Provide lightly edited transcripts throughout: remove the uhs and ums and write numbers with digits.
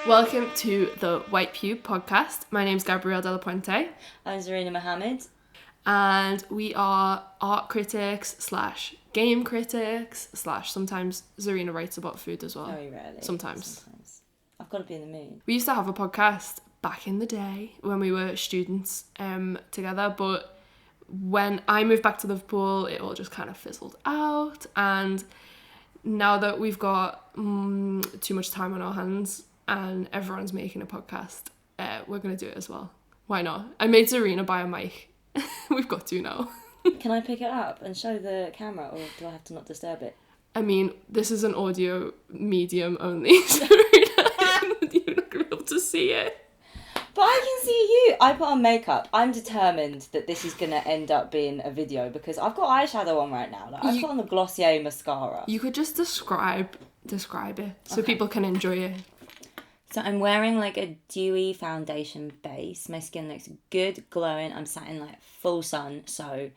Welcome to the White Pube podcast. My name's Gabrielle de Puente. I'm Zarina Mohammed. And we are art critics / game critics / sometimes Zarina writes about food as well. Very rarely. Sometimes. I've got to be in the mood. We used to have a podcast back in the day when we were students together, but when I moved back to Liverpool, it all just kind of fizzled out. And now that we've got too much time on our hands and everyone's making a podcast, we're going to do it as well. Why not? I made Zarina buy a mic. We've got to now. Can I pick it up and show the camera, or do I have to not disturb it? I mean, this is an audio medium only, so you're not going to be able to see it. But I can see you. I put on makeup. I'm determined that this is going to end up being a video because I've got eyeshadow on right now. Like, I've put on the Glossier mascara. You could just describe it so people can enjoy it. So I'm wearing like a dewy foundation base. My skin looks good, glowing. I'm sat in like full sun, so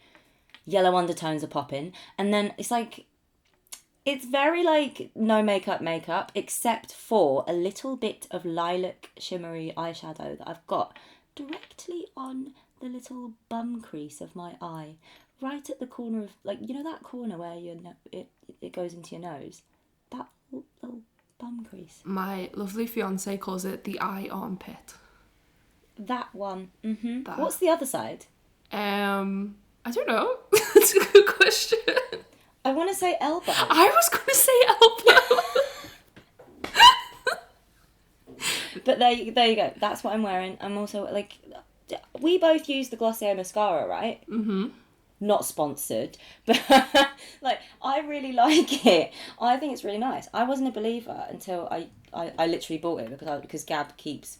yellow undertones are popping. And then it's very like no makeup, except for a little bit of lilac shimmery eyeshadow that I've got directly on the little bum crease of my eye. Right at the corner of, like, you know that corner where it goes into your nose? That little bum crease. My lovely fiance calls it the eye armpit. That one. Mm-hmm. What's the other side? I don't know. That's a good question. I want to say elbow. I was going to say elbow. But there you go. That's what I'm wearing. I'm also, like, we both use the Glossier mascara, right? Mm-hmm. Not sponsored, but like, I really like it. I think it's really nice. I wasn't a believer until I literally bought it because Gab keeps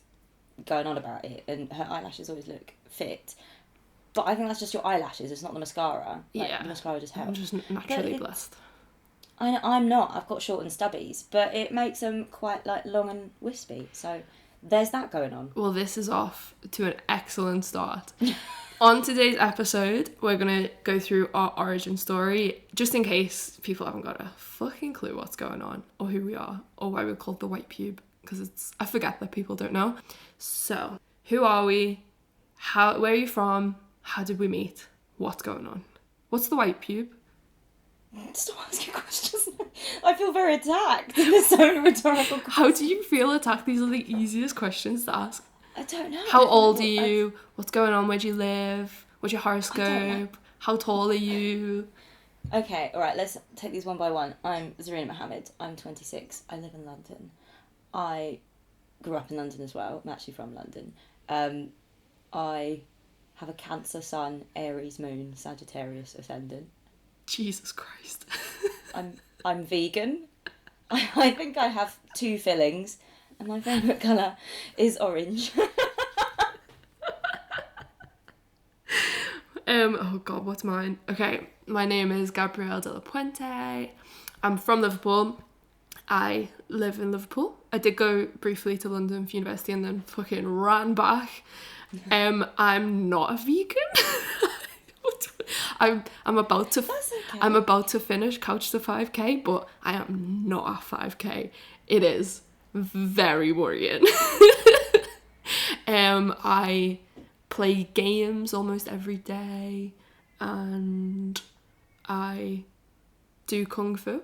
going on about it and her eyelashes always look fit. But I think that's just your eyelashes. It's not the mascara. Like, the mascara just helps. I'm just naturally blessed. I'm not. I've got short and stubbies, but it makes them quite like long and wispy. So there's that going on. Well, this is off to an excellent start. On today's episode, we're going to go through our origin story, just in case people haven't got a fucking clue what's going on, or who we are, or why we're called the White Pube, because I forget that people don't know. So, who are we? Where are you from? How did we meet? What's going on? What's the White Pube? Stop asking questions. I feel very attacked in this own rhetorical question. How do you feel attacked? These are the easiest questions to ask. I don't know. How old are you? What's going on? Where do you live? What's your horoscope? How tall are you? Okay, alright, let's take these one by one. I'm Zarina Mohammed. I'm 26. I live in London. I grew up in London as well. I'm actually from London. I have a Cancer sun, Aries moon, Sagittarius ascendant. Jesus Christ. I'm vegan. I think I have 2 fillings. And my favourite colour is orange. Oh God, what's mine? Okay, my name is Gabrielle de Puente. I'm from Liverpool. I live in Liverpool. I did go briefly to London for university and then fucking ran back. I'm not a vegan. I'm about to I'm about to finish Couch to 5k, but I am not at 5k. It is very worrying. I play games almost every day and I do kung fu.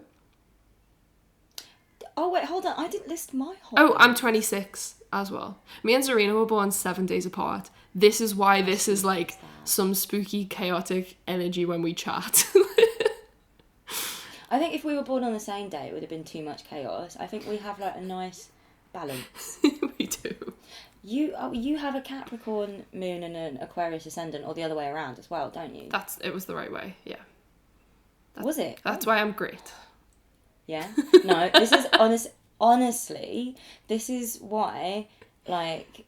Oh wait, hold on, I didn't list my hobby. Oh, I'm 26 as well. Me and Zarina were born 7 days apart. This is why this is like some spooky chaotic energy when we chat. I think if we were born on the same day, it would have been too much chaos. I think we have like a nice balance. We do. You have a Capricorn moon and an Aquarius ascendant, or the other way around as well, don't you? It was the right way, yeah. Was it? That's why I'm great. Yeah? No, this is honestly, this is why, like,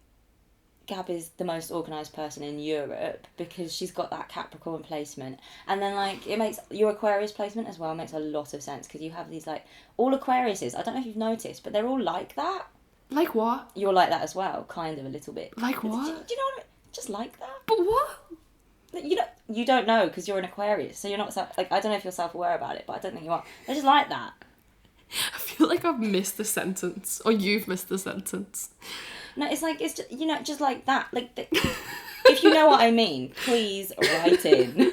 Gab is the most organised person in Europe, because she's got that Capricorn placement. And then, like, it makes your Aquarius placement as well makes a lot of sense, because you have these, like, all Aquariuses, I don't know if you've noticed, but they're all like that. Like what? You're like that as well, kind of, a little bit. Like what? Do you know what I mean? Just like that. But what? You don't know because you're an Aquarius, so you're not like, I don't know if you're self-aware about it, but I don't think you are. They're just like that. I feel like I've missed the sentence, or you've missed the sentence. No, it's like, it's just, just like that. Like, if you know what I mean, please write in.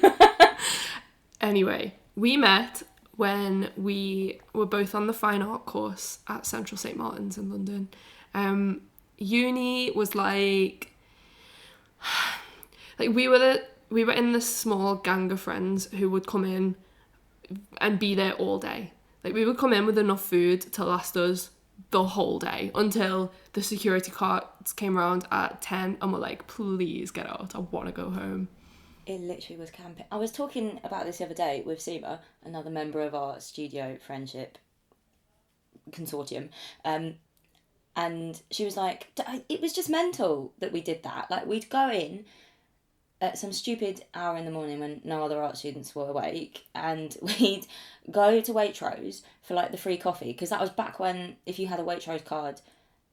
Anyway, we met when we were both on the fine art course at Central St Martin's in London. Uni was like we were in this small gang of friends who would come in and be there all day. Like, we would come in with enough food to last us the whole day until the security cards came around at 10 and we're like, please get out, I want to go home. It literally was camping. I was talking about this the other day with Seema, another member of our studio friendship consortium, and she was like, it was just mental that we did that. Like, we'd go in at some stupid hour in the morning when no other art students were awake, and we'd go to Waitrose for like the free coffee, because that was back when if you had a Waitrose card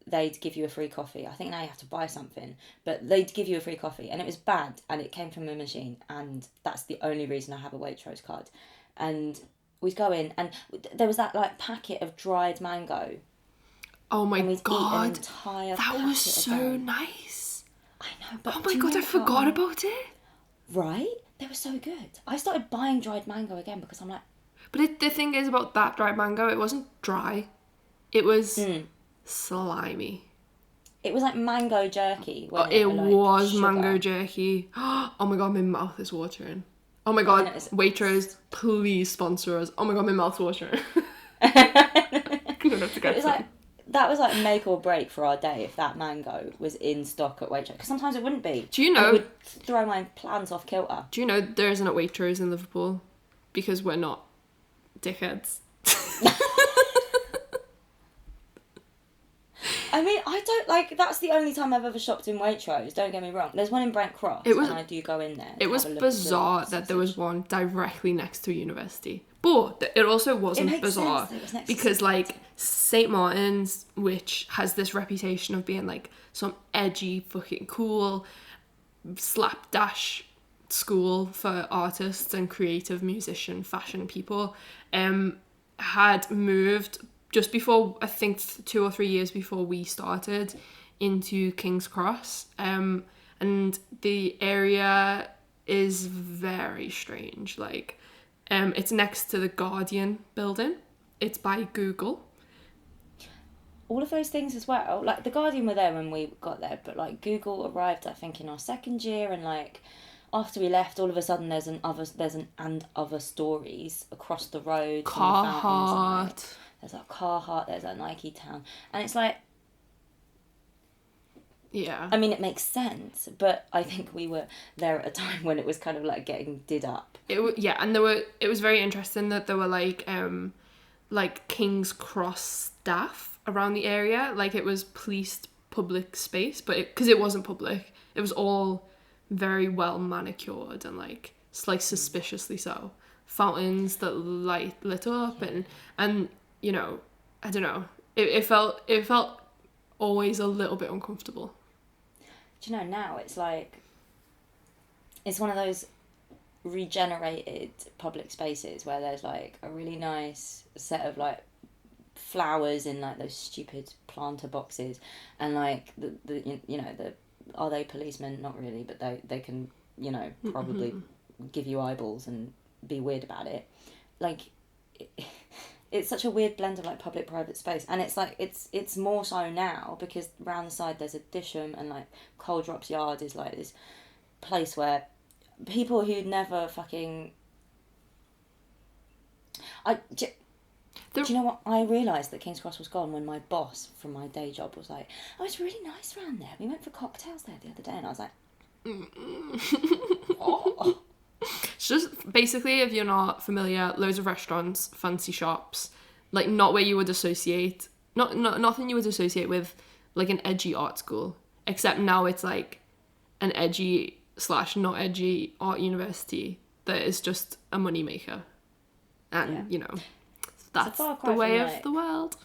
they'd give you a free coffee. I think now you have to buy something, but they'd give you a free coffee, and it was bad and it came from a machine, and that's the only reason I have a Waitrose card. And we'd go in and there was that like packet of dried mango. Oh my god, eat an entire that was so them. Nice. I know, but oh my god, I forgot about it. Right? They were so good. I started buying dried mango again because I'm like... But the thing is about that dried mango, it wasn't dry. It was slimy. It was like mango jerky. It was sugar. Mango jerky. Oh my god, my mouth is watering. Oh my god, Waitrose, please sponsor us. Oh my god, my mouth's watering. It was like... That was like make or break for our day if that mango was in stock at Waitrose. Because sometimes it wouldn't be. Do you know... It would throw my plans off kilter. Do you know there isn't a Waitrose in Liverpool? Because we're not dickheads. I mean, I don't like... That's the only time I've ever shopped in Waitrose. Don't get me wrong. There's one in Brent Cross and I do go in there. It was bizarre that there was one directly next to a university. But it also wasn't bizarre because like St Martin's, which has this reputation of being like some edgy fucking cool slapdash school for artists and creative musician fashion people, had moved just before, I think 2 or 3 years before we started, into King's Cross, and the area is very strange. Like, it's next to the Guardian building. It's by Google. All of those things as well. Like, the Guardian were there when we got there, but like Google arrived, I think, in our second year, and like after we left, all of a sudden there's other stories across the road. Carhartt. There's like Carhartt. There's like Nike Town, and it's like. Yeah. I mean, it makes sense, but I think we were there at a time when it was kind of like getting did up. And it was very interesting that there were like King's Cross staff around the area. Like, it was policed public space, but because it wasn't public, it was all very well manicured and like suspiciously so. Fountains that lit up and you know, I don't know. It felt always a little bit uncomfortable. Do you know, now it's like, it's one of those regenerated public spaces where there's like a really nice set of like flowers in like those stupid planter boxes, and like the are they policemen? Not really, but they can, you know, probably give you eyeballs and be weird about it. Like, it's such a weird blend of like public private space, and it's like it's more so now because round the side there's a Disham, and like Coal Drops Yard is like this place where people who'd never fucking do you know what? I realised that King's Cross was gone when my boss from my day job was like, "Oh, it's really nice around there. We went for cocktails there the other day," and I was like, "Oh." It's just basically, if you're not familiar, loads of restaurants, fancy shops, like not where you would associate, nothing you would associate with like an edgy art school, except now it's like an edgy / not edgy art university that is just a money maker, and you know, that's the way of the world.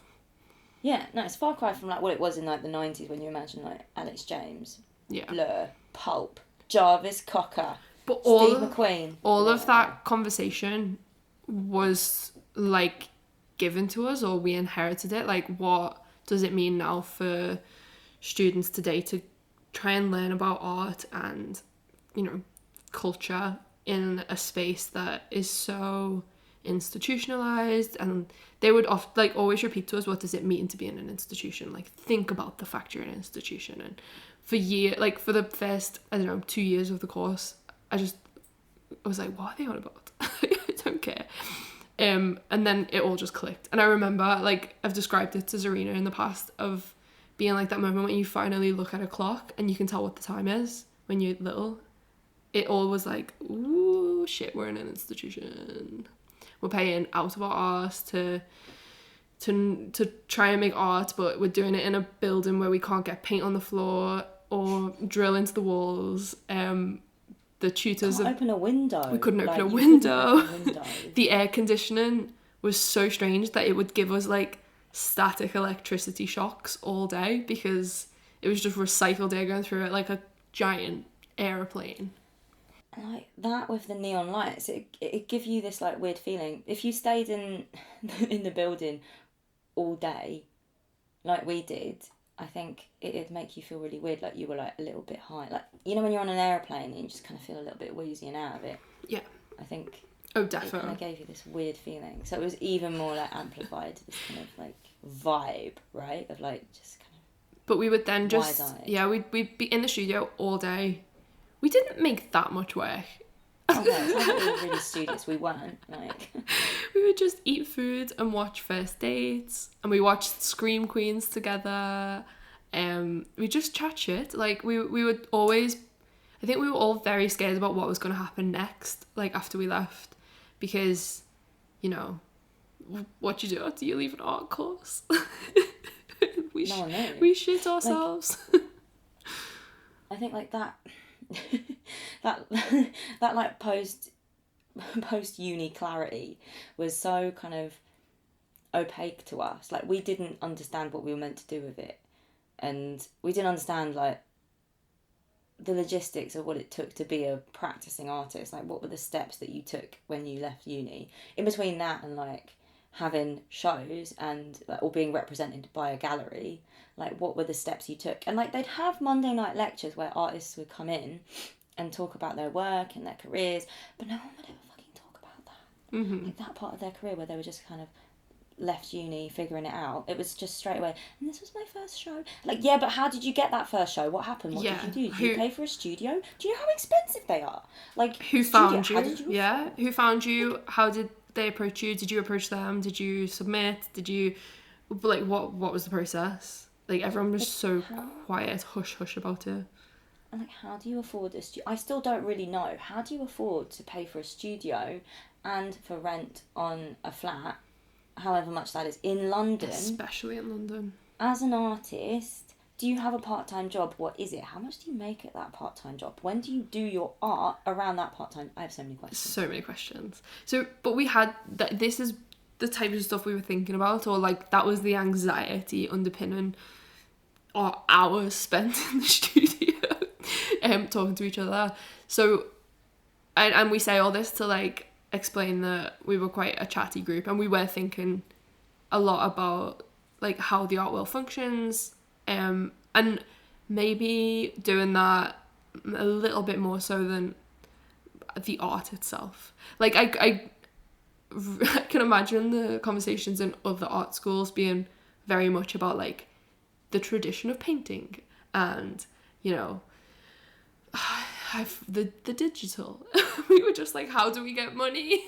Yeah, no, it's far cry from like what it was in like the 90s when you imagine like Alex James, yeah, Blur, Pulp, Jarvis Cocker. But Steve McQueen. all of that conversation was like given to us, or we inherited it. Like, what does it mean now for students today to try and learn about art and, you know, culture in a space that is so institutionalized? And they would always repeat to us, what does it mean to be in an institution? Like, think about the fact you're in an institution. And for the first, I don't know, 2 years of the course, I was like, what are they on about? I don't care. And then it all just clicked. And I remember, like, I've described it to Zarina in the past, of being like that moment when you finally look at a clock and you can tell what the time is when you're little. It all was like, ooh, shit, we're in an institution. We're paying out of our arse to try and make art, but we're doing it in a building where we can't get paint on the floor or drill into the walls. The tutors Can't open a window. We couldn't open a window. The air conditioning was so strange that it would give us like static electricity shocks all day, because it was just recycled air going through it like a giant aeroplane. Like that with the neon lights, it give you this like weird feeling. If you stayed in the building all day, like we did, I think it'd make you feel really weird, like you were like a little bit high. Like, you know when you're on an aeroplane and you just kind of feel a little bit woozy and out of it? Yeah. I think definitely. It kind of gave you this weird feeling. So it was even more like amplified, this kind of like vibe, right? Of like just kind of... But we would then just... wide-eyed. Yeah, we'd be in the studio all day. We didn't make that much work. Oh no, it's not that we were really studious. We weren't, like... We would just eat food and watch First Dates. And we watched Scream Queens together. We just chat shit. Like, we would always... I think we were all very scared about what was going to happen next, like, after we left. Because, you know, what you do after you leave an art course? We shit ourselves. Like, I think, like, that like post uni clarity was so kind of opaque to us. Like, we didn't understand what we were meant to do with it, and we didn't understand like the logistics of what it took to be a practicing artist. Like, what were the steps that you took when you left uni in between that and like having shows and like, or being represented by a gallery? Like, what were the steps you took? And like, they'd have Monday night lectures where artists would come in and talk about their work and their careers, but no one would ever fucking talk about that. Mm-hmm. Like, that part of their career where they were just kind of left uni figuring it out. It was just straight away, and this was my first show. Like, yeah, but how did you get that first show? What happened? What did you do? Did you pay for a studio? Do you know how expensive they are? Like, who found you? Yeah, who found you? How did they approach you? Did you approach them? Did you submit? Did you, like, what was the process? Like, everyone was so quiet, hush about it. And like, how do you afford a studio? I still don't really know. How do you afford to pay for a studio and for rent on a flat, however much that is, in London? Especially in London. As an artist, do you have a part-time job? What is it? How much do you make at that part-time job? When do you do your art around that part-time? I have so many questions. So, but we had... This is the type of stuff we were thinking about, or like, that was the anxiety underpinning our hours spent in the studio talking to each other. So, and we say all this to like explain that we were quite a chatty group, and we were thinking a lot about like how the art world functions, and maybe doing that a little bit more so than the art itself. Like, I can imagine the conversations in other art schools being very much about like the tradition of painting and, you know, the digital. We were just like, how do we get money?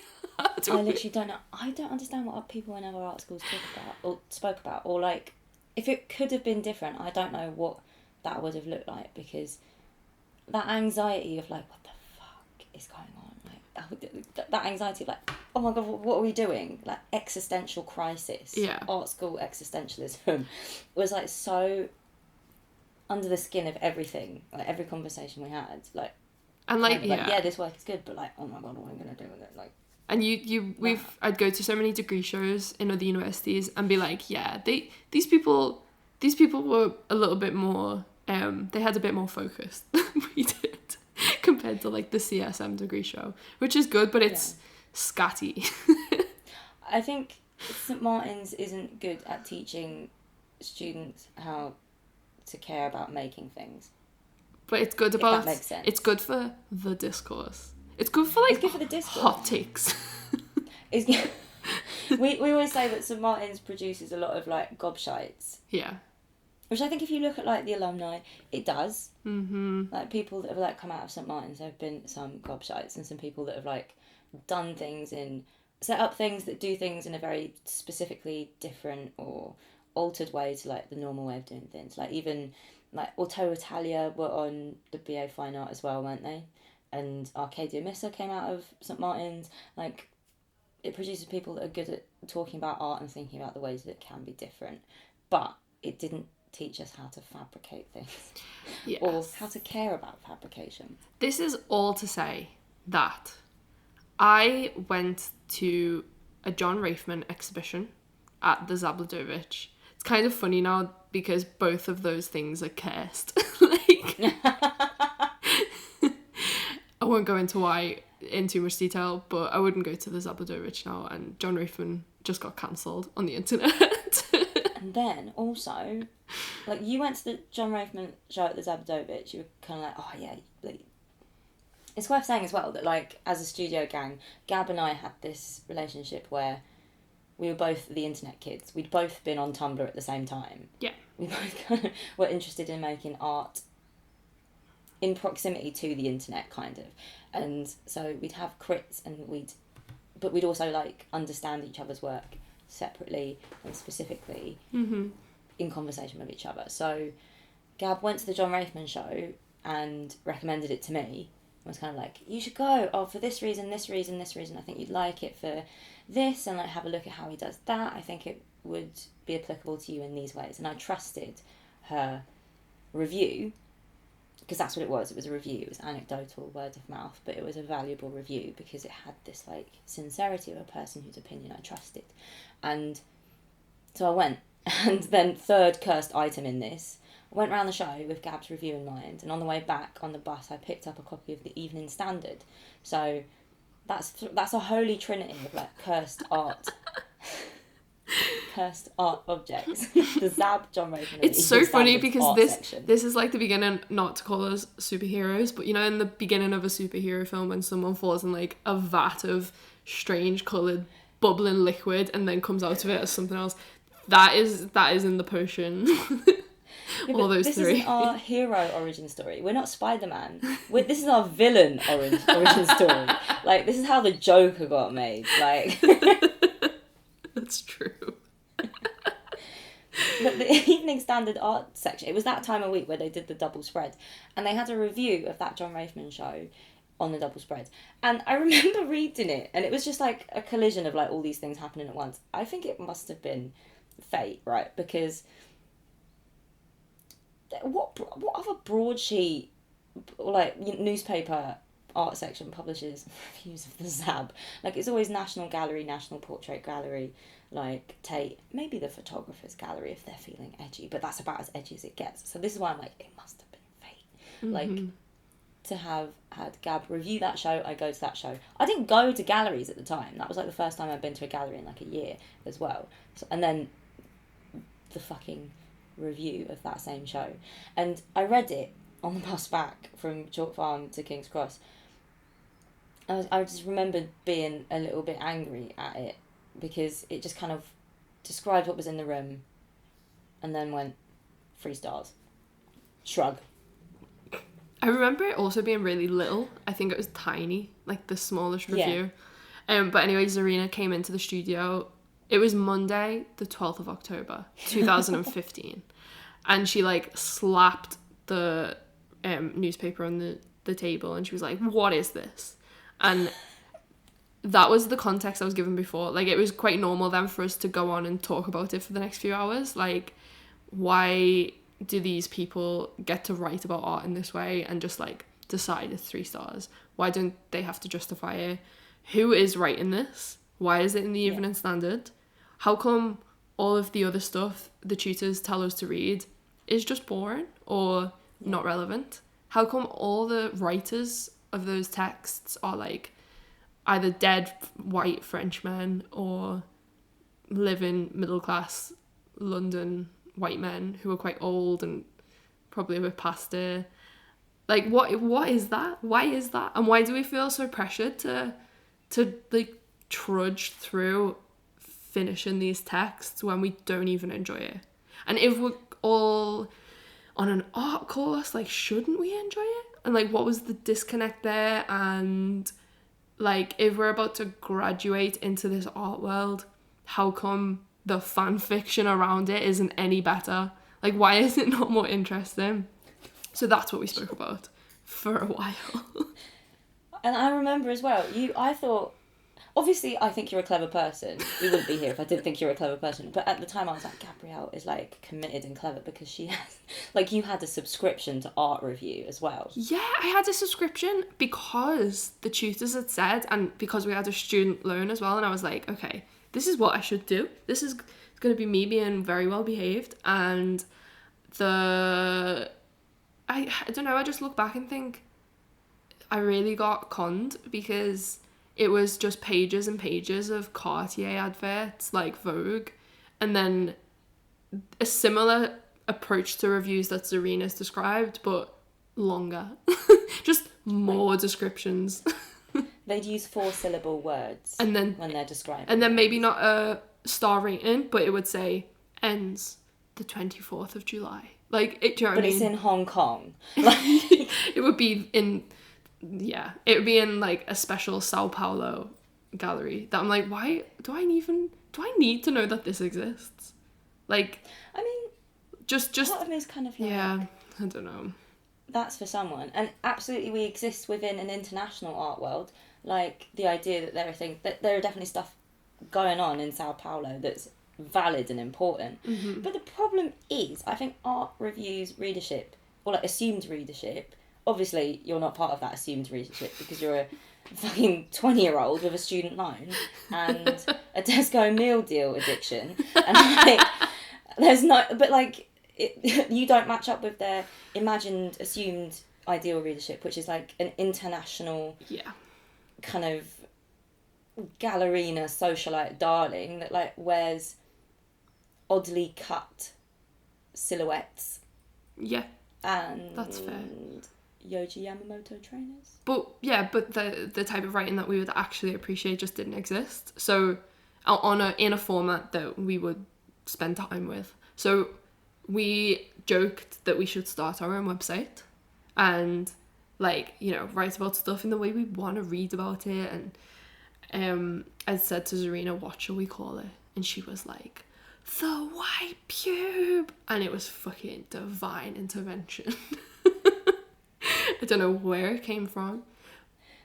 Literally don't know. I don't understand what people in other art schools talk about or spoke about, or like, if it could have been different, I don't know what that would have looked like, because that anxiety of like, what the fuck is going on? Like, that anxiety of like, oh my god, what are we doing? Like, existential crisis. Yeah. Art school existentialism was like so under the skin of everything. Like, every conversation we had, like, and like, yeah, this work is good, but like, oh my god, what am I gonna do with it? Like, and I'd go to so many degree shows in other universities and be like, yeah, these people were a little bit more, they had a bit more focus than we did compared to like the CSM degree show, which is good, but it's scatty. I think St Martin's isn't good at teaching students how to care about making things. But it's good If about, that makes sense. it's good for the discourse. It's good for like It's good for the discourse. hot takes. It's we always say that St Martin's produces a lot of like gobshites. Yeah. Which I think if you look at like the alumni, it does. Mm-hmm. Like people that have like come out of St Martin's, there have been some gobshites and some people that have like done things set up things that do things in a very specifically different or altered way to like the normal way of doing things. Like even like Auto Italia were on the BA Fine Art as well, weren't they? And Arcadia Missa came out of St Martin's. Like it produces people that are good at talking about art and thinking about the ways that it can be different. But it didn't teach us how to fabricate things. Yes. Or how to care about fabrication. This is all to say that I went to a John Rafeman exhibition at the Zabladovich. It's kind of funny now because both of those things are cursed. Like, I won't go into why in too much detail, but I wouldn't go to the Zabladovich now, and John Rafeman just got cancelled on the internet. And then also, like you went to the John Rafeman show at the Zabladovich, you were kind of like, oh yeah, like, it's worth saying as well that like as a studio gang, Gab and I had this relationship where we were both the internet kids. We'd both been on Tumblr at the same time. Yeah. We both kind of were interested in making art in proximity to the internet, kind of. And so we'd have crits and we'd also like understand each other's work separately and specifically in conversation with each other. So Gab went to the John Rafeman show and recommended it to me. I was kind of like, you should go. Oh, for this reason, this reason, this reason. I think you'd like it for this, and like have a look at how he does that. I think it would be applicable to you in these ways. And I trusted her review, because that's what it was. It was a review. It was anecdotal, word of mouth, but it was a valuable review because it had this like sincerity of a person whose opinion I trusted. And so I went, and then third cursed item in this, I went round the show with Gab's review in mind, and on the way back on the bus I picked up a copy of the Evening Standard. So that's a holy trinity of like cursed art. Cursed art objects. The Zab, John Rafeman. It's so funny because this is like the beginning, not to call us superheroes, but you know in the beginning of a superhero film when someone falls in like a vat of strange coloured bubbling liquid and then comes out of it as something else, that is in the potion. All those this three. This is our hero origin story. We're not Spider-Man. This is our villain origin story. Like, this is how the Joker got made. Like, that's true. But the Evening Standard art section, it was that time of week where they did the double spread, and they had a review of that John Rafeman show on the double spread. And I remember reading it, and it was just like a collision of like all these things happening at once. I think it must have been fate, right? Because what other broadsheet or like newspaper art section publishes reviews of the Zab? Like, it's always National Gallery, National Portrait Gallery, like Tate, maybe the Photographer's Gallery if they're feeling edgy, but that's about as edgy as it gets. So this is why I'm like, it must have been fate. Mm-hmm. Like, to have had Gab review that show, I go to that show. I didn't go to galleries at the time. That was like the first time I'd been to a gallery in like a year as well. So, and then the fucking review of that same show. And I read it on the bus back from Chalk Farm to King's Cross. I just remembered being a little bit angry at it because it just kind of described what was in the room and then went 3 stars. Shrug. I remember it also being really little. I think it was tiny, like the smallest review. Yeah. But anyway, Zarina came into the studio. It was Monday, the 12th of October, 2015. And she like slapped the newspaper on the table and she was like, "What is this?" And that was the context I was given before. Like, it was quite normal then for us to go on and talk about it for the next few hours. Like, why do these people get to write about art in this way and just like decide it's 3 stars? Why don't they have to justify it? Who is writing this? Why is it in the Evening Standard? How come all of the other stuff the tutors tell us to read is just boring or not relevant? How come all the writers of those texts are like either dead white Frenchmen or living middle class London white men who are quite old and probably a bit past it. Like, what is that? Why is that? And why do we feel so pressured to like trudge through finishing these texts when we don't even enjoy it? And if we're all on an art course, like, shouldn't we enjoy it? And like, what was the disconnect there? And like, if we're about to graduate into this art world, how come the fan fiction around it isn't any better? Like, why is it not more interesting? So that's what we spoke about for a while. And I remember as well, I thought, obviously I think you're a clever person. We wouldn't be here if I didn't think you're a clever person. But at the time I was like, Gabrielle is like committed and clever because she has, like, you had a subscription to Art Review as well. Yeah, I had a subscription because the tutors had said, and because we had a student loan as well. And I was like, okay, this is what I should do. This is going to be me being very well behaved. And I don't know, I just look back and think I really got conned because it was just pages and pages of Cartier adverts, like Vogue, and then a similar approach to reviews that Zarina's described, but longer. Just more descriptions. They'd use 4-syllable words and then when they're describing. And then maybe not a star rating, but it would say ends the 24th of July. Like, do you know what I mean? But it's in Hong Kong. It would be in, it would be in like a special Sao Paulo gallery that I'm like, why do I need to know that this exists? Like, I mean, just part of me is kind of like, yeah, I don't know. That's for someone. And absolutely we exist within an international art world. Like, the idea that there are definitely stuff going on in Sao Paulo that's valid and important. Mm-hmm. But the problem is, I think Art Review's readership, or like assumed readership, obviously you're not part of that assumed readership because you're a fucking 20-year-old with a student loan and a Tesco meal deal addiction. And like, there's not, but like, you don't match up with their imagined, assumed ideal readership, which is like an international kind of gallerina socialite darling that like wears oddly cut silhouettes. Yeah. And that's fair. Yoji Yamamoto trainers. But the type of writing that we would actually appreciate just didn't exist. So in a format that we would spend time with. So we joked that we should start our own website and, like, you know, write about stuff in the way we want to read about it. And I said to Zarina, what shall we call it? And she was like, the White Pube. And it was fucking divine intervention. I don't know where it came from.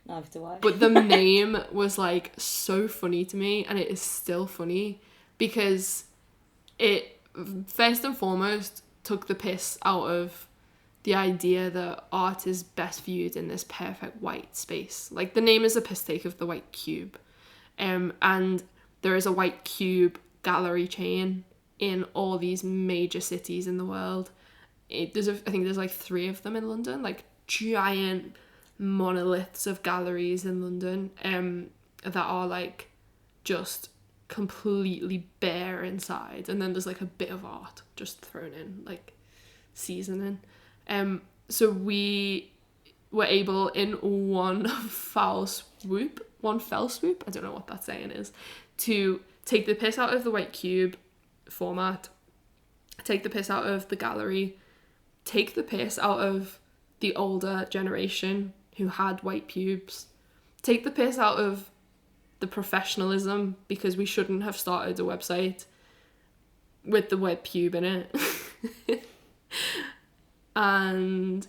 Neither do I. But the name was like so funny to me, and it is still funny because it first and foremost took the piss out of the idea that art is best viewed in this perfect white space. Like, the name is a piss take of the White Cube. And there is a White Cube gallery chain in all these major cities in the world. I think there's like 3 of them in London, like giant monoliths of galleries in London that are like just completely bare inside, and then there's like a bit of art just thrown in, like seasoning. So we were able in one fell swoop, I don't know what that saying is, to take the piss out of the White Cube format, take the piss out of the gallery, take the piss out of the older generation who had white pubes, take the piss out of the professionalism, because we shouldn't have started a website with the word pube in it, and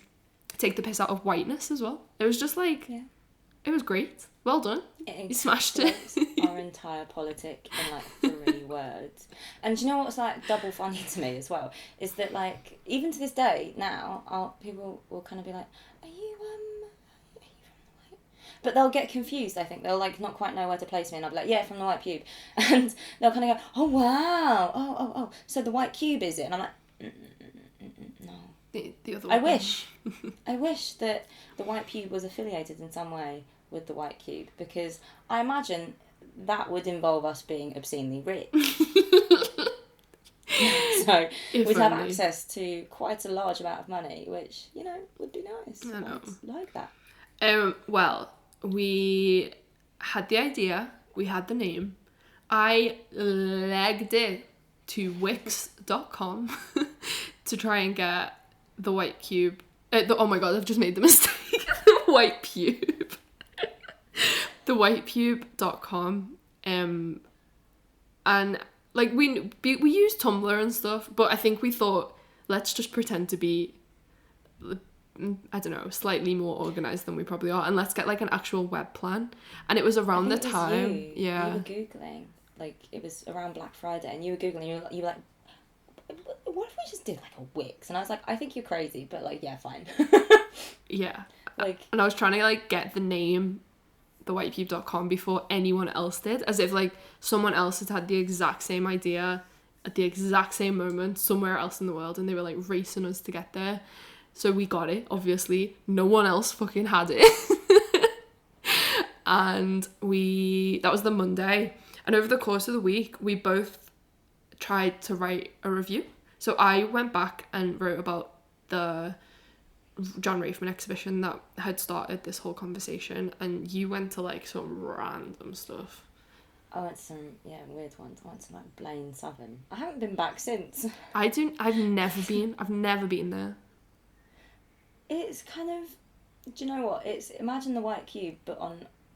take the piss out of whiteness as well. It was just like, it was great. Well done. You smashed it. Our entire politic in like 3 words. And do you know what's like double funny to me as well? Is that like, even to this day now, people will kind of be like, are you from the White? But they'll get confused, I think. They'll like not quite know where to place me, and I'll be like, yeah, from the White Pube. And they'll kind of go, oh wow, oh. So the White Cube is it? And I'm like, no. the other I one. I wish that the White Pube was affiliated in some way with the White Cube, because I imagine that would involve us being obscenely rich. So If we'd have only. access to quite a large amount of money, which, would be nice. I know. I'd like that. Well, we had the idea, we had the name. I legged it to Wix.com to try and get the White Cube. Oh my god, I've just made the mistake. The White Pube. The whitepube.com. And like we use Tumblr and stuff, but I think we thought, let's just pretend to be, I don't know, slightly more organised than we probably are, and let's get like an actual web plan. And it was around the time. Yeah. You were Googling, like, it was around Black Friday, and you were Googling, you were like, what if we just did like a Wix? And I was like, I think you're crazy, but like, yeah, fine. Yeah. Like, and I was trying to like get the name thewhitepube.com before anyone else did, as if like someone else had the exact same idea at the exact same moment somewhere else in the world, and they were like racing us to get there. So we got it, obviously. No one else fucking had it. And that was the Monday. And over the course of the week, we both tried to write a review. So I went back and wrote about the John Rafeman exhibition that had started this whole conversation, and you went to like some random stuff. I went to some, weird ones. I went to like Blaine Southern. I haven't been back since. I've never been there. It's kind of, do you know what? It's, imagine the White Cube, but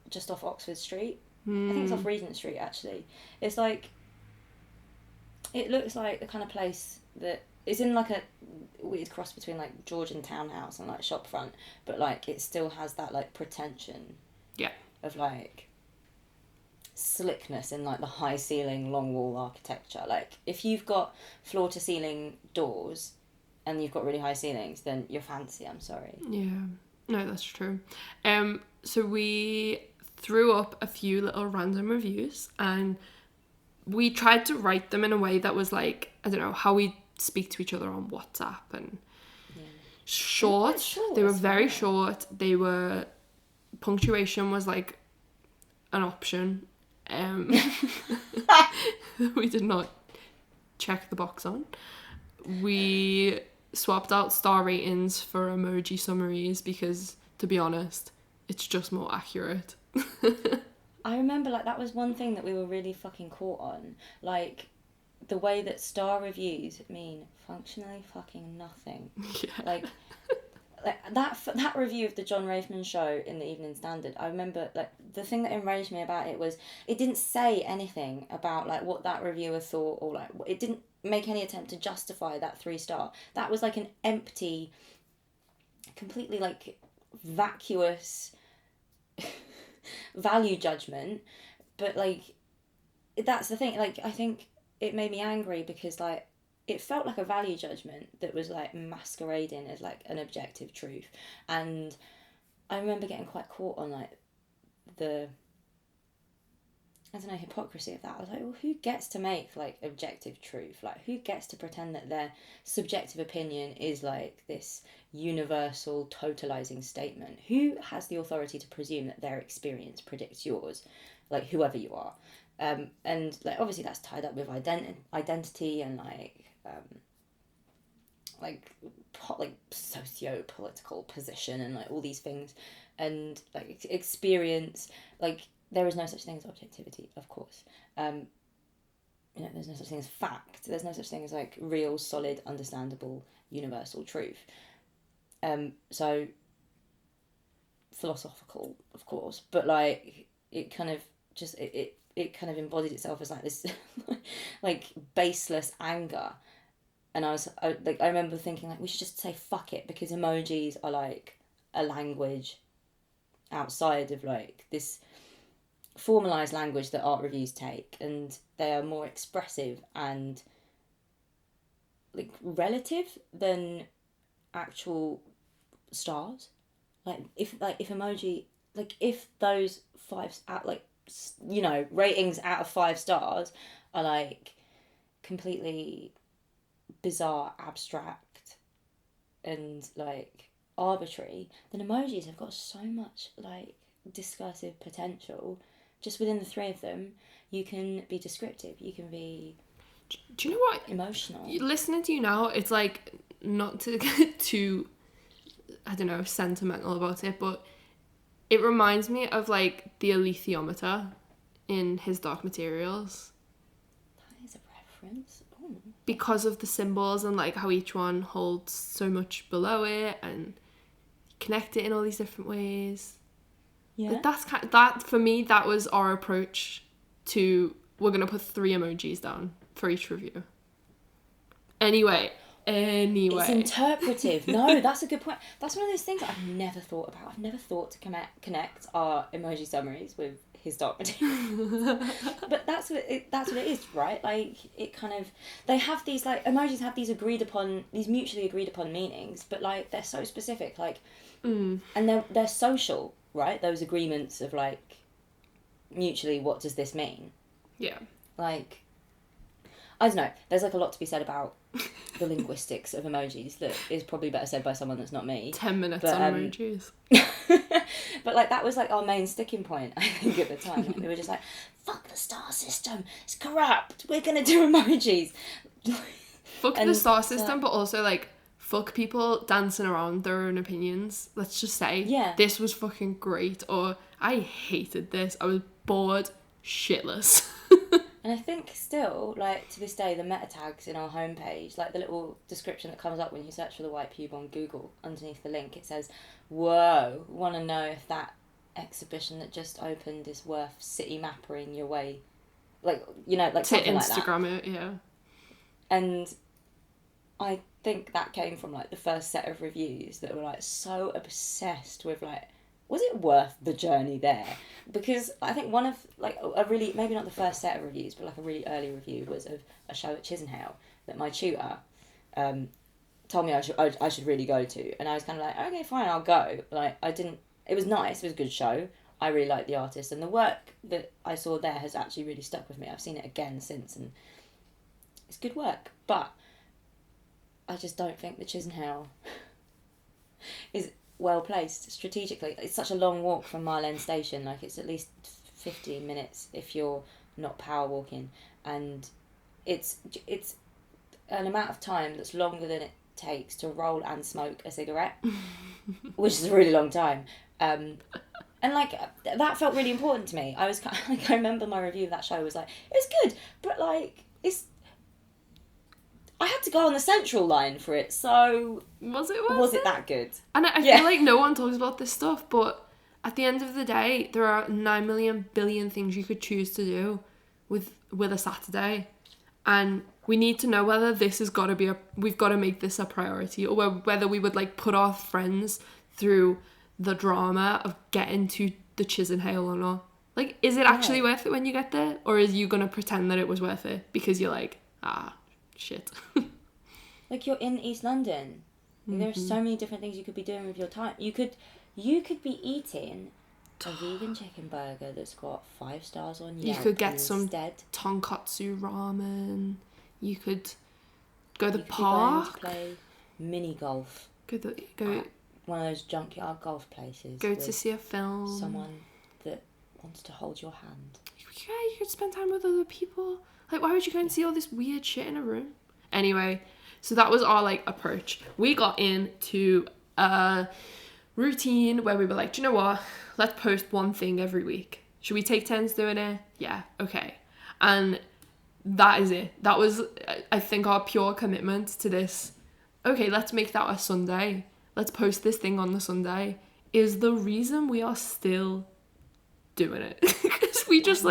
just off Oxford Street. I think it's off Regent Street, actually. It's like, it looks like the kind of place that, it's in like a weird cross between like Georgian townhouse and like shopfront, but like it still has that like pretension. Yeah. Of like slickness in like the high ceiling, long wall architecture. Like, if you've got floor to ceiling doors and you've got really high ceilings, then you're fancy, I'm sorry. Yeah. No, that's true. So we threw up a few little random reviews, and we tried to write them in a way that was like, I don't know, how we speak to each other on WhatsApp, and short. They were very short. They were, punctuation was like an option. We did not check the box on. We swapped out star ratings for emoji summaries because, to be honest, it's just more accurate. I remember, like, that was one thing that we were really fucking caught on. Like, the way that star reviews mean functionally fucking nothing. Yeah. Like that review of the John Rafeman show in the Evening Standard, I remember, like, the thing that enraged me about it was it didn't say anything about like what that reviewer thought, or like it didn't make any attempt to justify that 3-star. That was like an empty, completely like vacuous value judgment. But like, that's the thing, like, I think it made me angry because like it felt like a value judgment that was like masquerading as like an objective truth. And I remember getting quite caught on like the, I don't know, hypocrisy of that. I was like, well, who gets to make like objective truth? Like, who gets to pretend that their subjective opinion is like this universal totalizing statement? Who has the authority to presume that their experience predicts yours? Like, whoever you are. And like, obviously that's tied up with identity and like socio-political position and like all these things, and like experience. Like, there is no such thing as objectivity, of course. There's no such thing as fact. There's no such thing as like real, solid, understandable, universal truth. So philosophical, of course, but like it kind of just it kind of embodied itself as like this like baseless anger. And I remember thinking like, we should just say fuck it, because emojis are like a language outside of like this formalized language that art reviews take, and they are more expressive and like relative than actual stars. Like if emoji, like if those ratings out of 5 stars are like completely bizarre, abstract, and like arbitrary, then emojis have got so much like discursive potential. Just within the three of them, you can be descriptive, you can be do you know what, emotional. Listening to you now, it's like, not to get too, I don't know, sentimental about it, but it reminds me of like the alethiometer in His Dark Materials. That is a reference. Ooh. Because of the symbols and like how each one holds so much below it and connect it in all these different ways. Yeah. Like that's that for me, that was our approach to, we're gonna put 3 emojis down for each review. Anyway. It's interpretive. No, that's a good point. That's one of those things I've never thought about. I've never thought to connect our emoji summaries with His Dark Materials. But that's what it is, right? Like, it kind of, they have these, like, emojis have these mutually agreed upon meanings, but like they're so specific, like, and they're social, right? Those agreements of like, mutually, what does this mean? Yeah. Like, I don't know. There's like a lot to be said about the linguistics of emojis that is probably better said by someone that's not me. 10 minutes on emojis. But like, that was like our main sticking point, I think, at the time. Like, we were just like, fuck the star system, it's corrupt, we're gonna do emojis. Fuck the star system, but also like, fuck people dancing around their own opinions. Let's just say, this was fucking great, or I hated this, I was bored shitless. And I think still, like, to this day, the meta tags in our homepage, like the little description that comes up when you search for the white pube on Google, underneath the link, it says, whoa, want to know if that exhibition that just opened is worth city mappering your way, like, you know, like something like that. To Instagram it, yeah. And I think that came from, like, the first set of reviews that were, like, so obsessed with, like, was it worth the journey there? Because I think one of, like, a really, maybe not the first set of reviews, but like a really early review was of a show at Chisenhale that my tutor told me I should really go to. And I was kind of like, okay, fine, I'll go. Like, it was nice, it was a good show. I really liked the artist, and the work that I saw there has actually really stuck with me. I've seen it again since, and it's good work. But I just don't think the Chisenhale is well placed strategically. It's such a long walk from Mile End Station, like it's at least 15 minutes if you're not power walking, and it's an amount of time that's longer than it takes to roll and smoke a cigarette, which is a really long time. And like, that felt really important to me. I was kind of, like, I remember my review of that show was like, it was good, but like, I had to go on the Central line for it, so was it that good? And I feel like no one talks about this stuff, but at the end of the day, there are 9 million billion things you could choose to do with a Saturday, and we need to know whether this has got to be we've got to make this a priority, or whether we would like put our friends through the drama of getting to the Chisenhale or not. Like, is it actually worth it when you get there, or is you gonna pretend that it was worth it because you're like, shit. Like, you're in East London. There are so many different things you could be doing with your time. You could be eating a vegan chicken burger that's got 5 stars on Yelp. You could get some tonkatsu ramen. You could go to the park. To play mini golf. Go one of those junkyard golf places. Go to see a film. Someone that wants to hold your hand. Yeah, you could spend time with other people. Like, why would you go and see all this weird shit in a room? Anyway, so that was our, like, approach. We got into a routine where we were like, do you know what? Let's post one thing every week. Should we take turns doing it? Yeah, okay. And that is it. That was, I think, our pure commitment to this. Okay, let's make that a Sunday. Let's post this thing on the Sunday. Is the reason we are still doing it. Because we just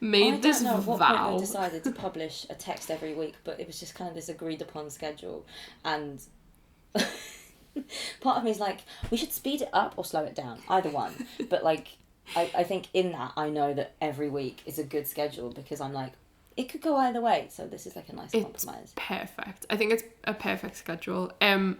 made this vow. I don't know at what point we decided to publish a text every week, but it was just kind of this agreed upon schedule, and part of me is like, we should speed it up or slow it down, either one. But like, I think in that I know that every week is a good schedule, because I'm like, it could go either way, so this is like a nice compromise. It's perfect. I think it's a perfect schedule. And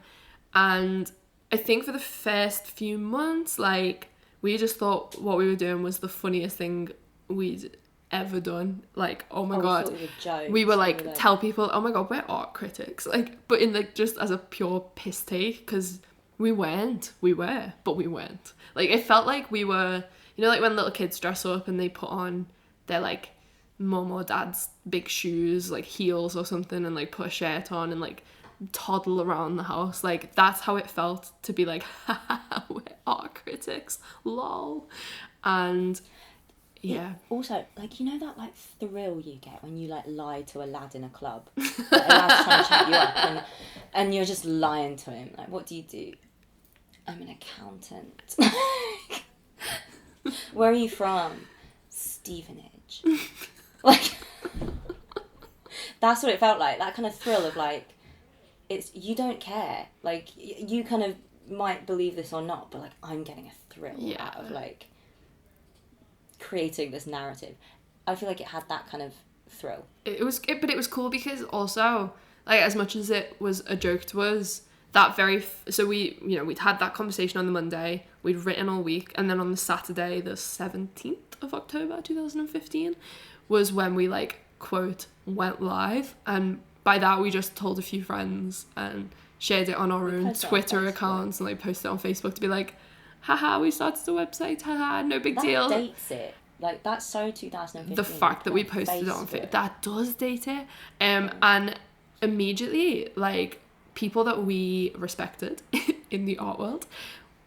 I think for the first few months, like, we just thought what we were doing was the funniest thing we'd ever done. Like, oh my We God. thought it was a joke. We were like, tell people, oh my God, we're art critics. Like, but in like, just as a pure piss take, because we weren't. We were, but we weren't. Like, it felt like we were, you know, like when little kids dress up and they put on their like mum or dad's big shoes, like heels or something, and like put a shirt on and like toddle around the house. Like, that's how it felt to be like, haha, we're art critics, lol. And yeah. Also, like, you know that like thrill you get when you like lie to a lad in a club? Like, a lad's trying to chat you up and you're just lying to him. Like, what do you do? I'm an accountant. Where are you from? Stevenage. Like, that's what it felt like. That kind of thrill of like, it's, you don't care. Like, you kind of might believe this or not, but like, I'm getting a thrill out of like creating this narrative. I feel like it had that kind of thrill. But it was cool because also, like, as much as it was a joke to us, that so we, you know, we'd had that conversation on the Monday, we'd written all week, and then on the Saturday, the 17th of October 2015, was when we like, quote, went live. And by that we just told a few friends and shared it on our own Twitter accounts and like posted it on Facebook to be like, haha, we started the website, haha, no big deal. That dates it. Like, that's so 2015. The fact that we posted it on Facebook, that does date it. And immediately, like, people that we respected in the art world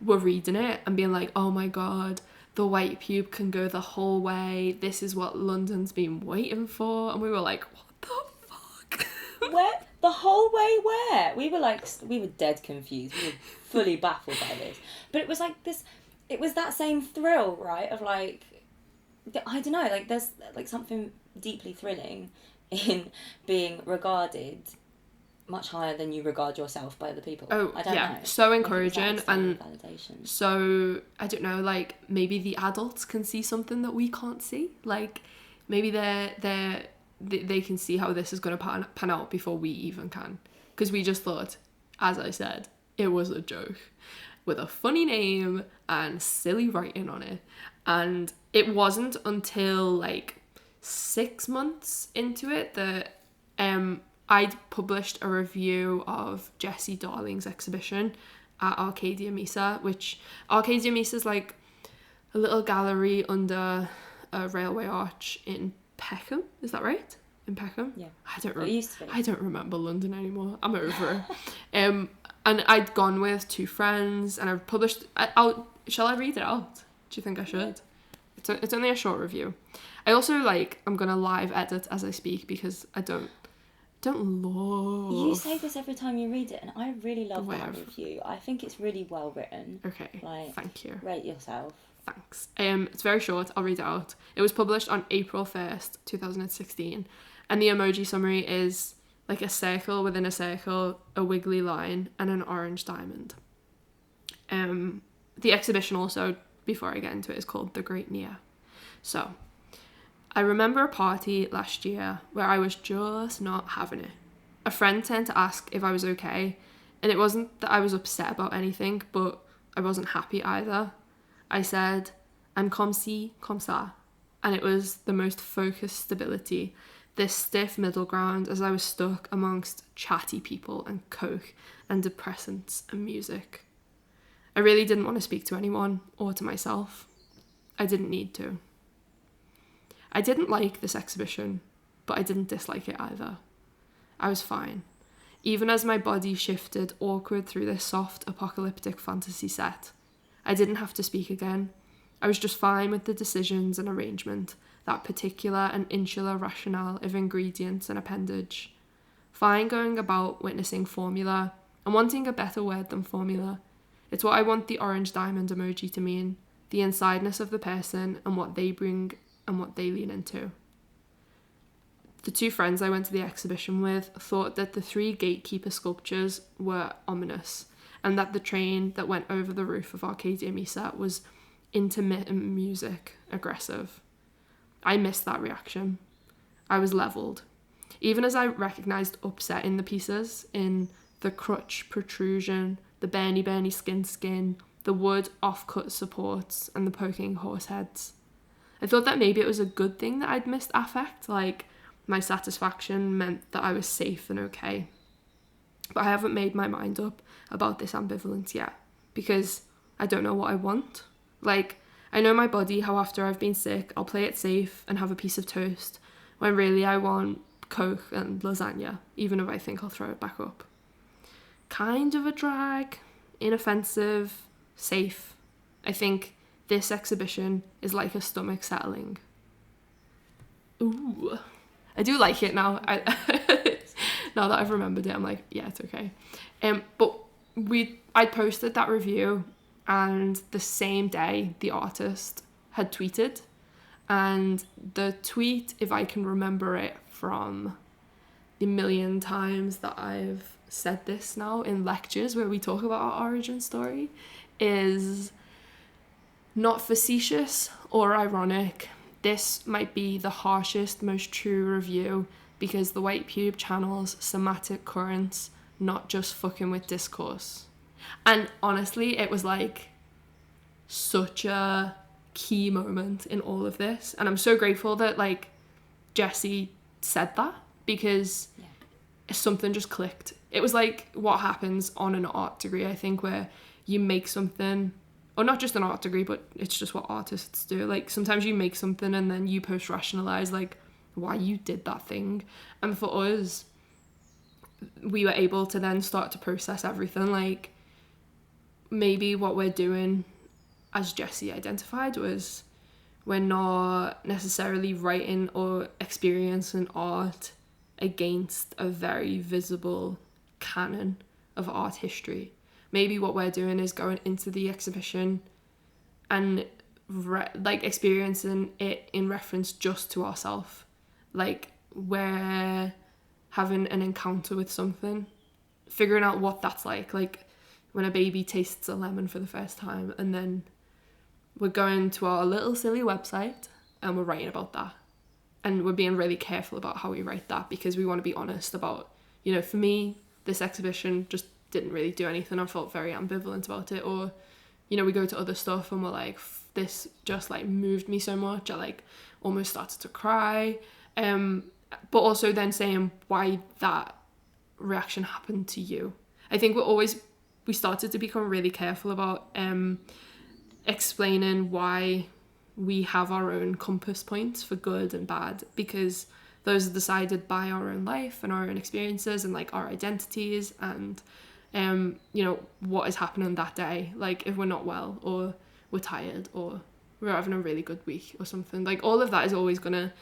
were reading it and being like, oh my God, the white pube can go the whole way. This is what London's been waiting for. And we were like, what the fuck? Where? The whole way where? We were dead confused. We were fully baffled by this. But it was like this, it was that same thrill, right? Of like, I don't know, like there's like something deeply thrilling in being regarded much higher than you regard yourself by other people. Oh, I don't know. So encouraging. And validation. So, I don't know, like, maybe the adults can see something that we can't see. Like, maybe they can see how this is going to pan out before we even can. Because we just thought, as I said, it was a joke with a funny name and silly writing on it. And it wasn't until like 6 months into it that I'd published a review of Jessie Darling's exhibition at Arcadia Mesa, which Arcadia Mesa is like a little gallery under a railway arch in Peckham. Is that right? In Peckham? Yeah. I don't remember London anymore. I'm over it. And I'd gone with two friends and I've published shall I read it out? Do you think I should? It's only a short review. I also I'm gonna live edit as I speak because I don't love. You say this every time you read it, and I really love that review. I think it's really well written. Okay. Thank you. Rate yourself. Thanks. It's very short. I'll read it out. It was published on April 1st, 2016, and the emoji summary is like a circle within a circle, a wiggly line, and an orange diamond. The exhibition also, before I get into it, is called The Great Near. So, I remember a party last year where I was just not having it. A friend turned to ask if I was okay, and it wasn't that I was upset about anything, but I wasn't happy either. I said, I'm comme ci, comme ça, and it was the most focused stability, this stiff middle ground as I was stuck amongst chatty people and coke and depressants and music. I really didn't want to speak to anyone or to myself. I didn't need to. I didn't like this exhibition, but I didn't dislike it either. I was fine, even as my body shifted awkward through this soft apocalyptic fantasy set. I didn't have to speak again. I was just fine with the decisions and arrangement, that particular and insular rationale of ingredients and appendage. Fine going about witnessing formula and wanting a better word than formula. It's what I want the orange diamond emoji to mean, the insideness of the person and what they bring and what they lean into. The two friends I went to the exhibition with thought that the 3 gatekeeper sculptures were ominous, and that the train that went over the roof of Arcadia Mesa was intermittent music aggressive. I missed that reaction. I was levelled. Even as I recognised upset in the pieces, in the crutch protrusion, the Bernie skin, the wood off-cut supports, and the poking horse heads. I thought that maybe it was a good thing that I'd missed affect, like my satisfaction meant that I was safe and okay. But I haven't made my mind up about this ambivalence yet, because I don't know what I want. Like, I know my body, how after I've been sick, I'll play it safe and have a piece of toast, when really I want Coke and lasagna, even if I think I'll throw it back up. Kind of a drag, inoffensive, safe. I think this exhibition is like a stomach settling. Ooh. I do like it now. Now that I've remembered it, I'm like, yeah, it's okay. But I posted that review, and the same day the artist had tweeted, and the tweet, if I can remember it from the million times that I've said this now in lectures where we talk about our origin story, is not facetious or ironic. This might be the harshest, most true review, because the white pube channels somatic currents, not just fucking with discourse. And honestly, it was like such a key moment in all of this, and I'm so grateful that like Jessie said that, because something just clicked. It was like what happens on an art degree, I think, where you make something, or not just an art degree, but it's just what artists do. Like sometimes you make something and then you post rationalize like why you did that thing. And for us, we were able to then start to process everything. Like maybe what we're doing, as Jessie identified, was we're not necessarily writing or experiencing art against a very visible canon of art history. Maybe what we're doing is going into the exhibition and like experiencing it in reference just to ourselves. Like we're having an encounter with something, figuring out what that's like when a baby tastes a lemon for the first time, and then we're going to our little silly website and we're writing about that. And we're being really careful about how we write that, because we want to be honest about, you know, for me, this exhibition just didn't really do anything. I felt very ambivalent about it. Or, you know, we go to other stuff and we're like, this just like moved me so much. I like almost started to cry. But also then saying why that reaction happened to you. I think we started to become really careful about explaining why we have our own compass points for good and bad, because those are decided by our own life and our own experiences and like our identities and you know, what is happening that day. Like if we're not well, or we're tired, or we're having a really good week or something, like all of that is always gonna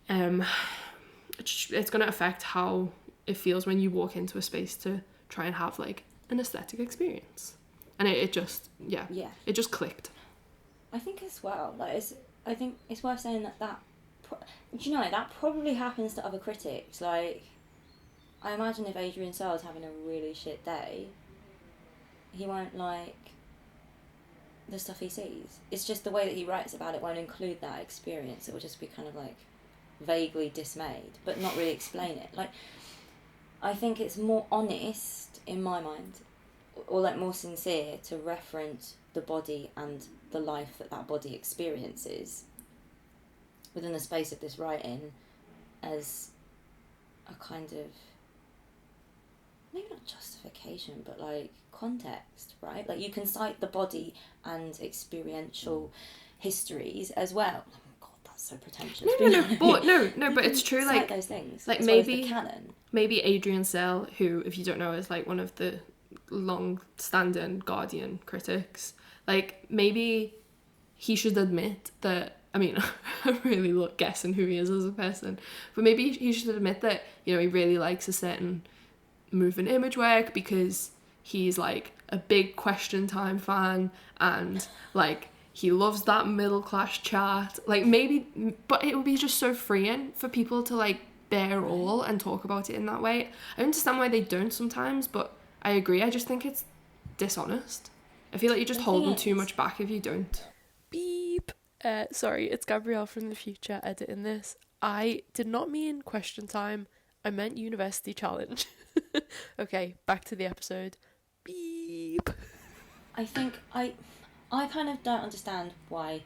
it's gonna affect how it feels when you walk into a space to try and have like an aesthetic experience. And it just it just clicked. I think as well, I think it's worth saying that you know, that probably happens to other critics. Like, I imagine if Adrian Searle's having a really shit day, he won't like the stuff he sees. It's just the way that he writes about it won't include that experience. It will just be kind of like vaguely dismayed, but not really explain it. Like, I think it's more honest, in my mind, or like more sincere, to reference the body and the life that body experiences within the space of this writing as a kind of, maybe not justification, but like context, right? Like you can cite the body and experiential histories as well. Oh God, that's so pretentious. But it's true. Like those things. Like maybe Adrian Searle, who, if you don't know, is like one of the long-standing Guardian critics. Like maybe he should admit that. I mean, I'm really guessing who he is as a person, but maybe he should admit that, you know, he really likes a certain moving image work because he's like a big Question Time fan and like he loves that middle class chat. Like maybe, but it would be just so freeing for people to like bare all and talk about it in that way. I understand why they don't sometimes, but I agree. I just think it's dishonest. I feel like you're just holding too much back if you don't. Beep. Sorry, it's Gabrielle from the future editing this. I did not mean Question Time. I meant University Challenge. Okay, back to the episode. Beep. I think I kind of don't understand why.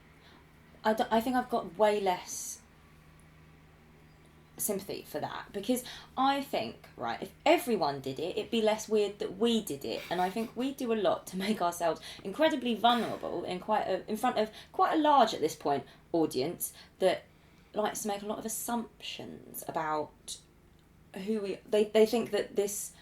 I think I've got way less sympathy for that, because I think, right, if everyone did it, it'd be less weird that we did it. And I think we do a lot to make ourselves incredibly vulnerable in front of quite a large, at this point, audience that likes to make a lot of assumptions about who they think that this,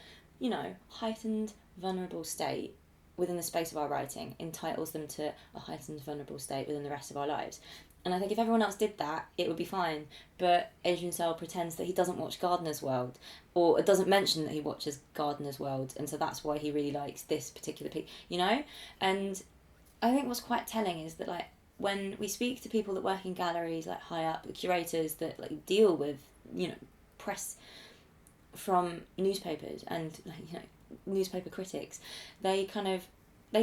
you know, heightened vulnerable state within the space of our writing entitles them to a heightened vulnerable state within the rest of our lives. And I think if everyone else did that, it would be fine. But Adrian Searle pretends that he doesn't watch Gardener's World, or it doesn't mention that he watches Gardener's World, and so that's why he really likes this particular piece, you know? And I think what's quite telling is that, like, when we speak to people that work in galleries, like high up, the curators that like deal with, you know, press from newspapers and, like, you know, newspaper critics, they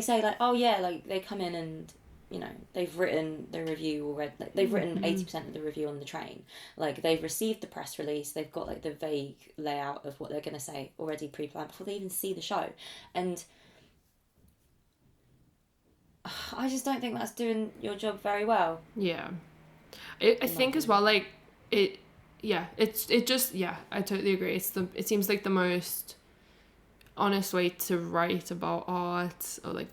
say like, oh yeah, like they come in and, you know, they've written the review already. Like, they've written 80% of the review on the train. Like, they've received the press release. They've got like the vague layout of what they're going to say already pre-planned before they even see the show. And I just don't think that's doing your job very well. Yeah, I think as well, like it. Yeah, it just, yeah, I totally agree. It seems like the most honest way to write about art, or like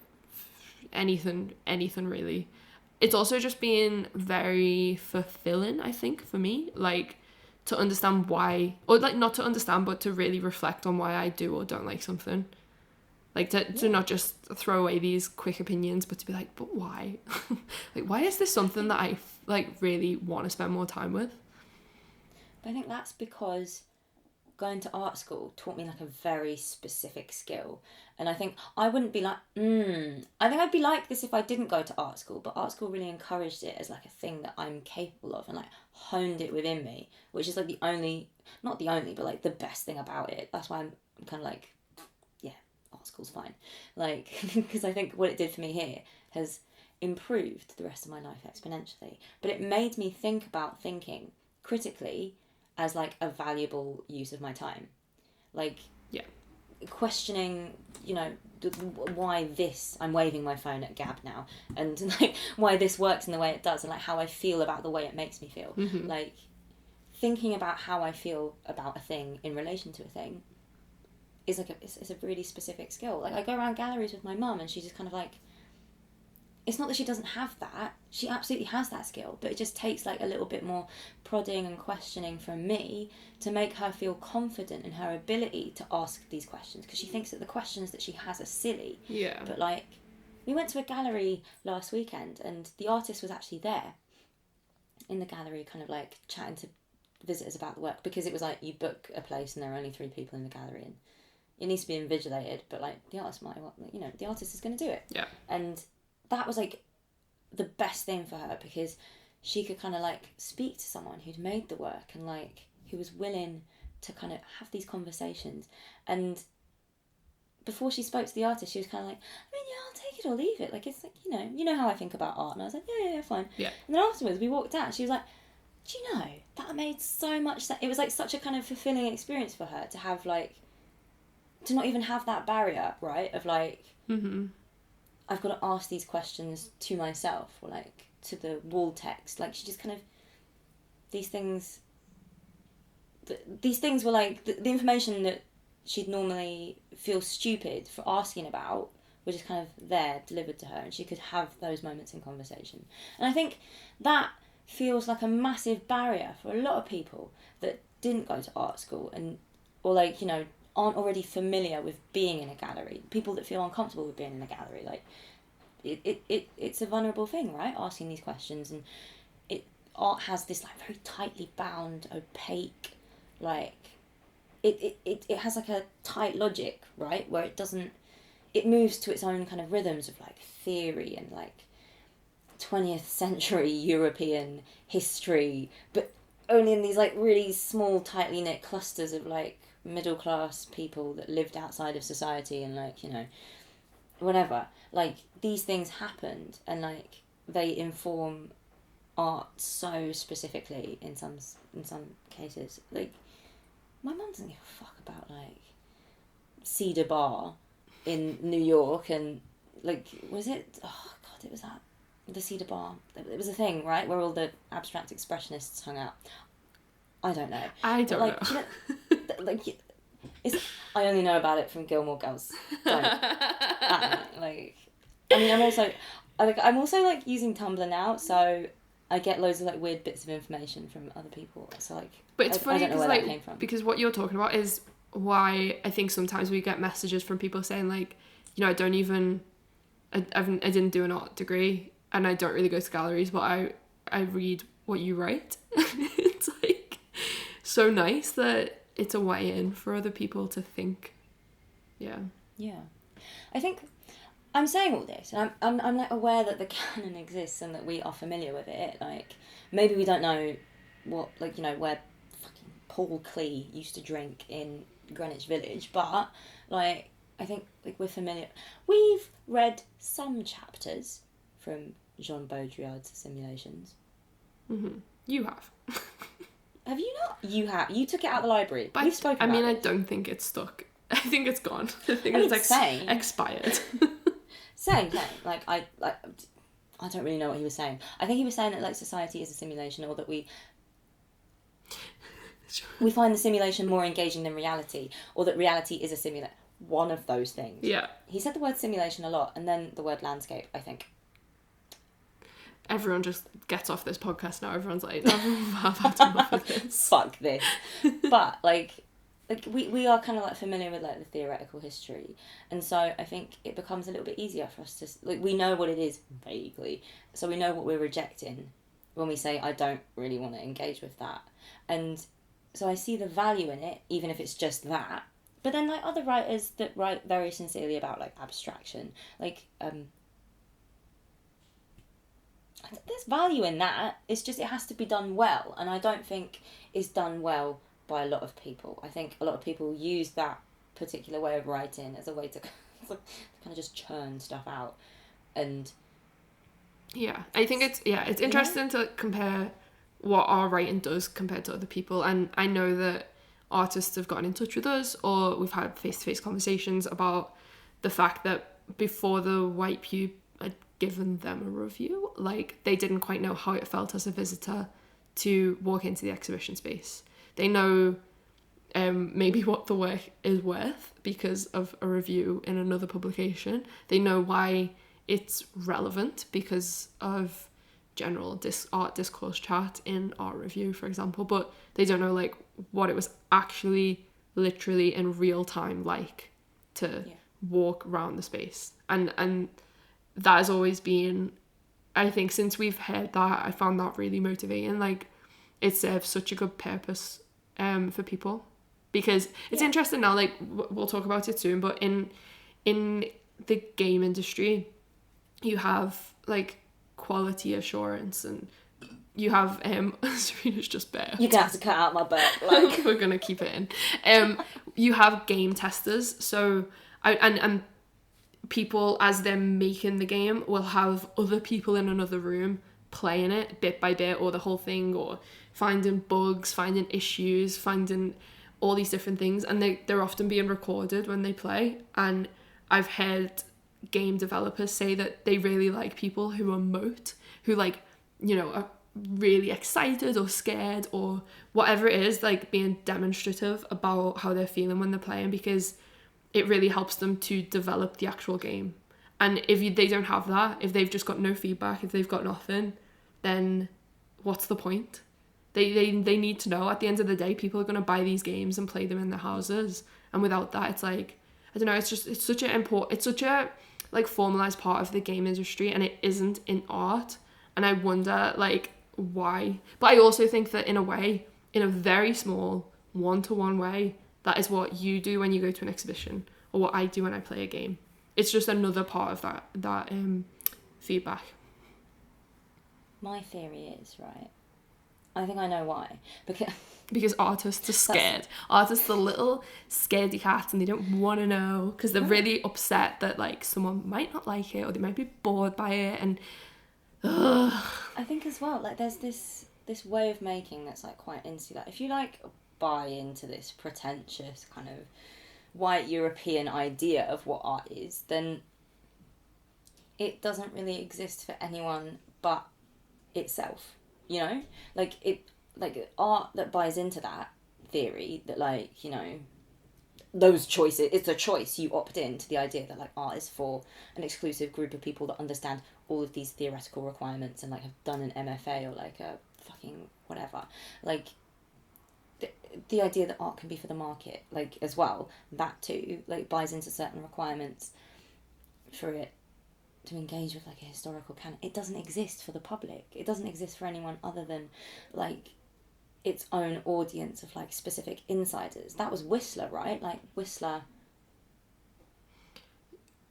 anything really. It's also just being very fulfilling, I think, for me, like to understand why, or like not to understand, but to really reflect on why I do or don't like something, like to not just throw away these quick opinions, but to be like, but why? Like, why is this something that I like really want to spend more time with? But I think that's because going to art school taught me like a very specific skill. And I think I wouldn't be like, I think I'd be like this if I didn't go to art school, but art school really encouraged it as like a thing that I'm capable of, and like honed it within me, which is like not the only, but like the best thing about it. That's why I'm kind of like, yeah, art school's fine. Like, because I think what it did for me here has improved the rest of my life exponentially. But it made me think about thinking critically as like a valuable use of my time, like, yeah, questioning, you know, why I'm waving my phone at Gab now, and like why this works in the way it does, and like how I feel about the way it makes me feel. Like, thinking about how I feel about a thing in relation to a thing is like it's a really specific skill. Like, I go around galleries with my mum, and she just kind of like, it's not that she doesn't have that, she absolutely has that skill, but it just takes like a little bit more prodding and questioning from me to make her feel confident in her ability to ask these questions, because she thinks that the questions that she has are silly. Yeah. But like, we went to a gallery last weekend, and the artist was actually there in the gallery, kind of like chatting to visitors about the work, because it was like, you book a place and there are only 3 people in the gallery, and it needs to be invigilated, but like the artist the artist is going to do it. Yeah. And that was like the best thing for her, because she could kind of like speak to someone who'd made the work, and like who was willing to kind of have these conversations. And before she spoke to the artist, she was kind of like, I mean, yeah, I'll take it or leave it. Like, it's like, you know how I think about art. And I was like, yeah, fine. Yeah. And then afterwards we walked out, and she was like, do you know, that made so much sense. It was like such a kind of fulfilling experience for her to have like, to not even have that barrier, right, of like, I've got to ask these questions to myself, or like to the wall text. Like, she just kind of, these things were like the information that she'd normally feel stupid for asking about were just kind of there, delivered to her, and she could have those moments in conversation. And I think that feels like a massive barrier for a lot of people that didn't go to art school, or like, you know, aren't already familiar with being in a gallery. People that feel uncomfortable with being in a gallery, like, it's a vulnerable thing, right? Asking these questions, and art has this like very tightly bound, opaque, like, it has like a tight logic, right? Where it moves to its own kind of rhythms of like theory and like 20th century European history, but only in these like really small, tightly knit clusters of like middle class people that lived outside of society, and like, you know, whatever. Like, these things happened, and like they inform art so specifically in some cases. Like, my mum doesn't give a fuck about like Cedar Bar in New York, and like, was it, oh god, it was that the Cedar Bar. It was a thing, right, where all the abstract expressionists hung out. I don't know. I don't know. I only know about it from Gilmore Girls. Don't. I'm also like using Tumblr now, so I get loads of like weird bits of information from other people. So like, but it's funny I don't know where that came from. Because what you're talking about is why I think sometimes we get messages from people saying like, you know, I didn't do an art degree and I don't really go to galleries, but I read what you write. It's like so nice that it's a way in for other people to think. Yeah. I think I'm saying all this, and I'm like aware that the canon exists and that we are familiar with it. Like, maybe we don't know what, like, you know, where fucking Paul Klee used to drink in Greenwich Village, but like, I think like we're familiar. We've read some chapters from Jean Baudrillard's Simulations. Mm-hmm. You have. Have you not? You have. You took it out of the library. But We've spoken about it. I don't think it's stuck. I think it's gone. I think it's expired. Same. Like I don't really know what he was saying. I think he was saying that like society is a simulation, or that we find the simulation more engaging than reality, or that reality is a simulation. One of those things. Yeah. He said the word simulation a lot, and then the word landscape, I think. Everyone just gets off this podcast now. Everyone's like, I've had enough of this. Fuck this. But like we are kind of like familiar with like the theoretical history, and so I think it becomes a little bit easier for us to like, we know what it is vaguely, so we know what we're rejecting when we say I don't really want to engage with that, and so I see the value in it, even if it's just that. But then like other writers that write very sincerely about like abstraction, like there's value in that. It's just it has to be done well, and I don't think it's done well by a lot of people. I think a lot of people use that particular way of writing as a way to kind of just churn stuff out. And yeah, I think it's interesting to compare what our writing does compared to other people. And I know that artists have gotten in touch with us, or we've had face-to-face conversations about the fact that before the White Pube had given them a review, like they didn't quite know how it felt as a visitor to walk into the exhibition space. They know maybe what the work is worth because of a review in another publication. They know why it's relevant because of general art discourse chat in art review, for example, but they don't know like what it was actually literally in real time like to walk around the space. And that has always been, I think since we've heard that, I found that really motivating. Like it serves such a good purpose for people, because it's interesting now, like we'll talk about it soon, but in the game industry you have like quality assurance, and you have Zarina's just bare. You're gonna have to cut out my butt, like we're gonna keep it in. You have game testers, so and people, as they're making the game, will have other people in another room playing it bit by bit, or the whole thing, or finding bugs, finding issues, finding all these different things, and they're often being recorded when they play. And I've heard game developers say that they really like people who emote, who like, you know, are really excited or scared or whatever it is, like being demonstrative about how they're feeling when they're playing, because it really helps them to develop the actual game. And if they don't have that, if they've just got no feedback, if they've got nothing, then what's the point? They need to know. At the end of the day, people are going to buy these games and play them in their houses, and without that, it's like, I don't know, it's such a like formalized part of the game industry, and it isn't in art. And I wonder like why. But I also think that in a way, in a very small one-to-one way, that is what you do when you go to an exhibition, or what I do when I play a game. It's just another part of that feedback. My theory is, right, I think I know why. Because artists are scared. Artists are little scaredy cats, and they don't want to know, because they're really upset that like someone might not like it, or they might be bored by it. And I think as well, like there's this way of making that's like quite insular. If you like buy into this pretentious kind of white European idea of what art is, then it doesn't really exist for anyone but itself, you know? Like, art that buys into that theory that, like, you know, those choices, it's a choice. You opt in to the idea that, like, art is for an exclusive group of people that understand all of these theoretical requirements and, like, have done an MFA or, like, a fucking whatever. Like, the idea that art can be for the market, like, as well, that too, like, buys into certain requirements for it to engage with, like, a historical canon. It doesn't exist for the public. It doesn't exist for anyone other than, like, its own audience of, like, specific insiders. That was Whistler, right? Like, Whistler...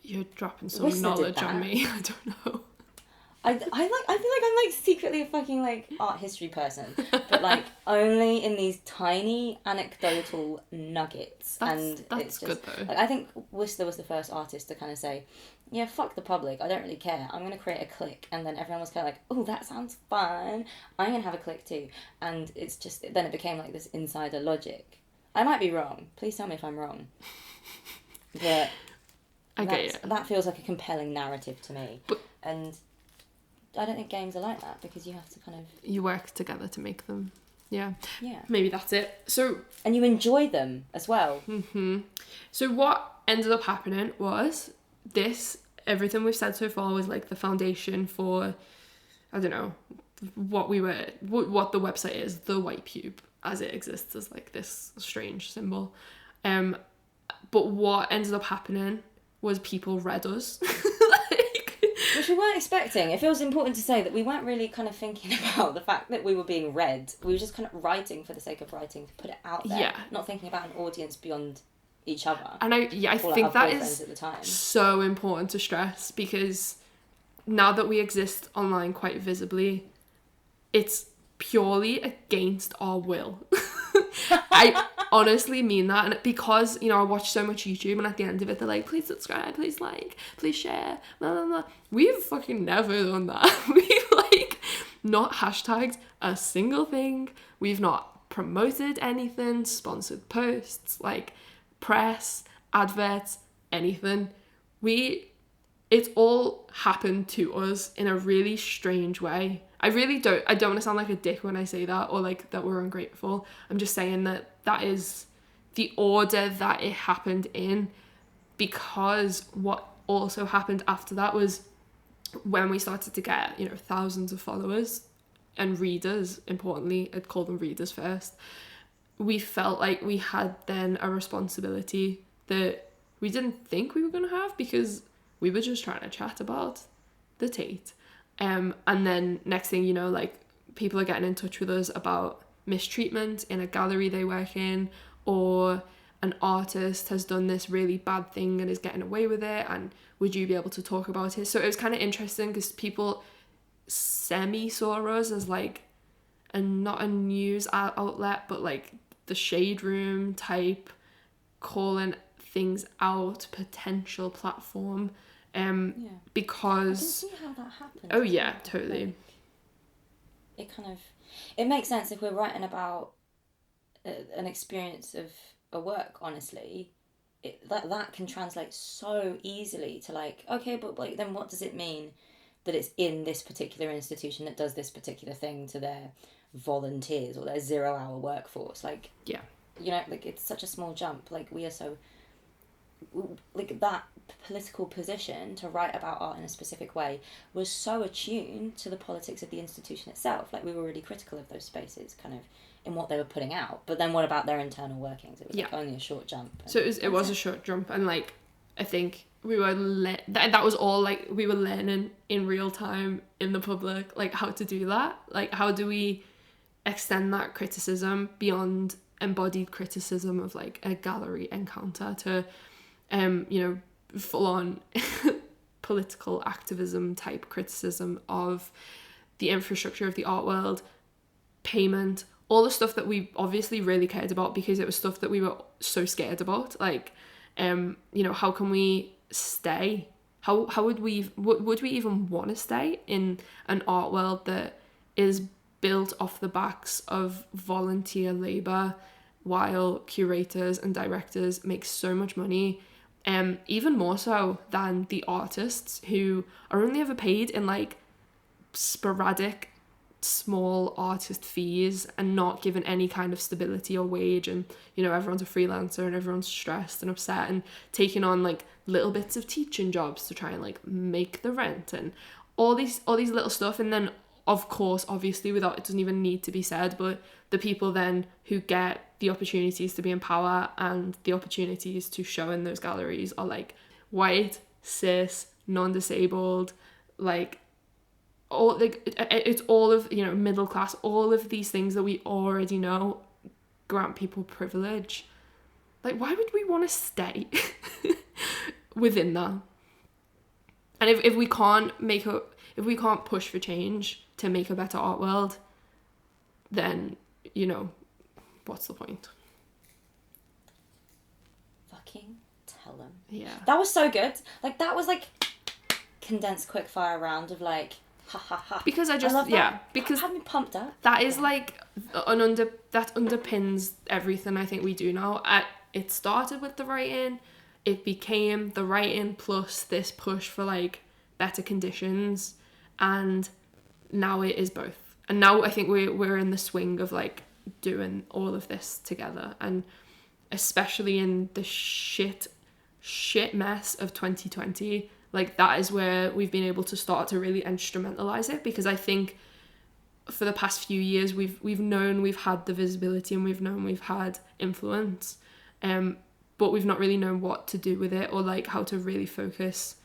You're dropping some Whistler knowledge on me. I don't know. I feel like I'm, like, secretly a fucking, like, art history person, but, like, only in these tiny anecdotal nuggets. That's it's just good though. Like, I think Whistler was the first artist to kind of say, yeah, fuck the public, I don't really care, I'm gonna create a clique, and then everyone was kind of like, oh, that sounds fun, I'm gonna have a clique too, and it's just, then it became, like, this insider logic. I might be wrong, please tell me if I'm wrong, but that feels like a compelling narrative to me, and I don't think games are like that, because you have to kind of... You work together to make them. Yeah. Yeah. Maybe that's it. So... And you enjoy them as well. Mm-hmm. So what ended up happening was everything we've said so far was, like, the foundation for, I don't know, what the website is, the white pube, as it exists as, like, this strange symbol. But what ended up happening was people read us. Which we weren't expecting. It feels important to say that we weren't really kind of thinking about the fact that we were being read. We were just kind of writing for the sake of writing, to put it out there. Yeah. Not thinking about an audience beyond each other. And I think that is so important to stress, because now that we exist online quite visibly, it's purely against our will. I honestly mean that, and because, you know, I watch so much YouTube, and at the end of it they're like, please subscribe, please like, please share, blah blah blah. We've fucking never done that. We've, like, not hashtagged a single thing. We've not promoted anything, sponsored posts, like press, adverts, anything. It's all happened to us in a really strange way. I don't want to sound like a dick when I say that, or like that we're ungrateful. I'm just saying that is the order that it happened in, because what also happened after that was when we started to get, you know, thousands of followers and readers, importantly, I'd call them readers first, we felt like we had then a responsibility that we didn't think we were going to have, because we were just trying to chat about the Tate. And then next thing you know, like, people are getting in touch with us about mistreatment in a gallery they work in, or an artist has done this really bad thing and is getting away with it, and would you be able to talk about it? So it was kind of interesting, because people saw us as, like, not a news outlet, but, like, the shade room type, calling things out, potential platform. Because I can see how that happens. Oh yeah, totally. Like, it makes sense if we're writing about an experience of a work, honestly. That can translate so easily to, like, okay, but, like, then what does it mean that it's in this particular institution that does this particular thing to their volunteers or their 0-hour workforce? Like, yeah, you know, like, it's such a small jump. Like, we are so, like, that political position to write about art in a specific way was so attuned to the politics of the institution itself. Like, we were really critical of those spaces, kind of, in what they were putting out. But then what about their internal workings? It was like only a short jump. So it was a short jump, and, like, I think we were that was all, like, we were learning in real time in the public, like, how to do that. Like, how do we extend that criticism beyond embodied criticism of, like, a gallery encounter to you know, full-on political activism type criticism of the infrastructure of the art world, payment, all the stuff that we obviously really cared about, because it was stuff that we were so scared about. Like, you know, how can we stay? How would we even want to stay in an art world that is built off the backs of volunteer labour, while curators and directors make so much money? even more so than the artists who are only ever paid in like sporadic small artist fees and not given any kind of stability or wage, and you know, everyone's a freelancer and everyone's stressed and upset and taking on like little bits of teaching jobs to try and like make the rent and all these little stuff. And then of course, obviously, without, it doesn't even need to be said, but the people then who get the opportunities to be in power and the opportunities to show in those galleries are like white, cis, non-disabled, like all, like it's all of, you know, middle class, all of these things that we already know grant people privilege. Like, why would we want to stay within that? And if we can't push for change to make a better art world, then, you know, what's the point? Fucking tell them. Yeah. That was so good. Like, that was like condensed quick fire round of like, ha ha ha. Because I love that. Because that had me pumped up. That is like that underpins everything I think we do now. It started with the writing, it became the writing plus this push for like better conditions, and now it is both. And now I think we're in the swing of like doing all of this together, and especially in the shit mess of 2020, like that is where we've been able to start to really instrumentalize it, because I think for the past few years we've known we've had the visibility and we've known we've had influence, but we've not really known what to do with it, or like how to really focus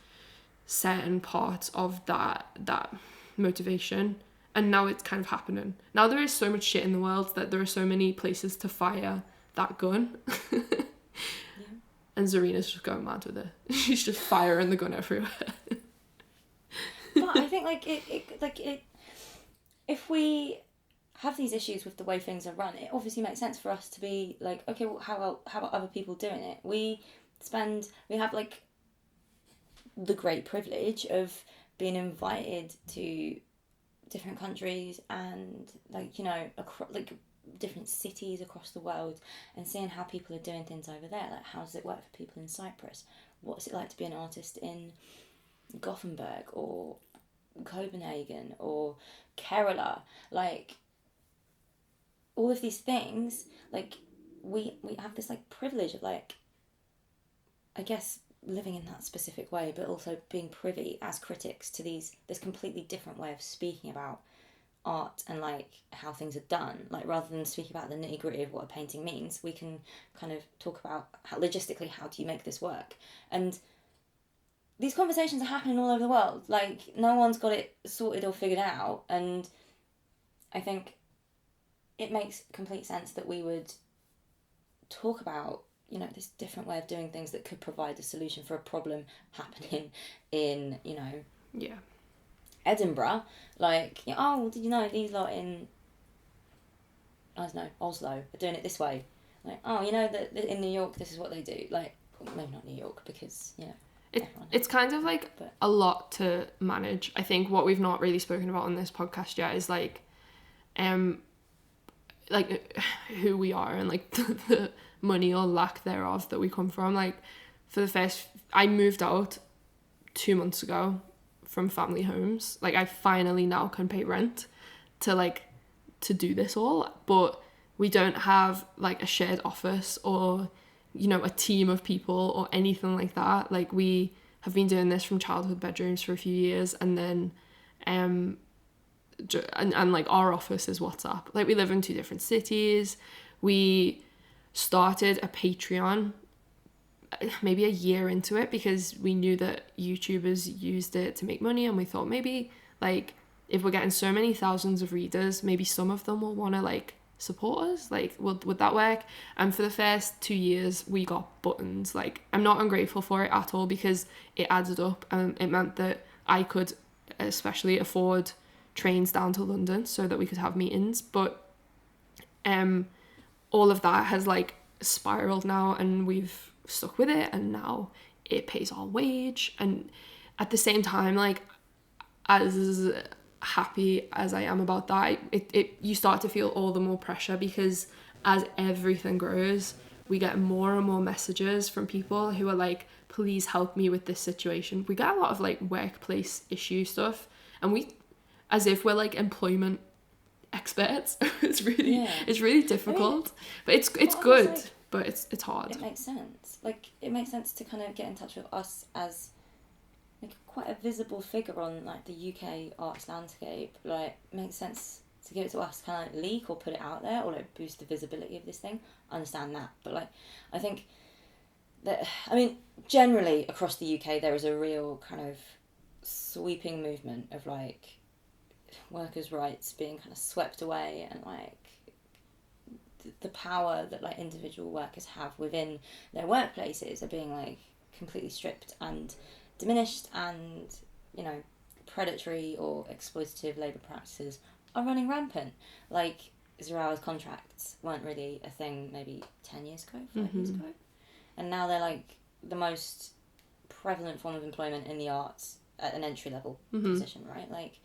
certain parts of that motivation. And now it's kind of happening. Now there is so much shit in the world that there are so many places to fire that gun. Yeah. And Zarina's just going mad with it. She's just firing the gun everywhere. But I think it if we have these issues with the way things are run, it obviously makes sense for us to be like, okay, well, how about other people doing it? We have like the great privilege of being invited to different countries and like, you know, like different cities across the world, and seeing how people are doing things over there. Like, how does it work for people in Cyprus? What's it like to be an artist in Gothenburg or Copenhagen or Kerala? Like, all of these things, like we have this like privilege of like, I guess, living in that specific way, but also being privy as critics to this completely different way of speaking about art and like how things are done. Like, rather than speaking about the nitty gritty of what a painting means, we can kind of talk about how logistically, how do you make this work? And these conversations are happening all over the world. Like, no one's got it sorted or figured out, and I think it makes complete sense that we would talk about, you know, this different way of doing things that could provide a solution for a problem happening in, you know, yeah, Edinburgh. Like, oh, did you know these lot in, I don't know, Oslo are doing it this way? Like, oh, you know that in New York this is what they do. Like, well, maybe not New York, because, you know, it's kind of like a lot to manage. I think what we've not really spoken about on this podcast yet is like who we are and like the money or lack thereof that we come from. Like, I moved out 2 months ago from family homes. Like, I finally now can pay rent to do this all, but we don't have like a shared office or, you know, a team of people or anything like that. Like, we have been doing this from childhood bedrooms for a few years, and then and like our office is WhatsApp. Like, we live in 2 different cities. We started a Patreon maybe a year into it because we knew that YouTubers used it to make money, and we thought maybe like if we're getting so many thousands of readers, maybe some of them will want to like support us. Like, would that work? And for the first 2 years we got buttons. Like, I'm not ungrateful for it at all, because it added up, and it meant that I could especially afford trains down to London so that we could have meetings. But all of that has like spiraled now, and we've stuck with it, and now it pays our wage. And at the same time, like, as happy as I am about that, you start to feel all the more pressure, because as everything grows, we get more and more messages from people who are like, please help me with this situation. We get a lot of like workplace issue stuff, and we, as if we're like employment experts. It's really difficult. But it's good, like, but it's hard. It makes sense. Like, it makes sense to kind of get in touch with us as like quite a visible figure on like the UK arts landscape. Like, it makes sense to give it to us, kind of like leak or put it out there, or like boost the visibility of this thing. I understand that, but like, I think that, I mean, generally across the UK there is a real kind of sweeping movement of like workers' rights being kind of swept away, and like the power that like individual workers have within their workplaces are being like completely stripped and diminished, and you know, predatory or exploitative labour practices are running rampant. Like, 0 hours contracts weren't really a thing maybe 10 years ago, 5 years ago, and now they're like the most prevalent form of employment in the arts at an entry level position, right? Like,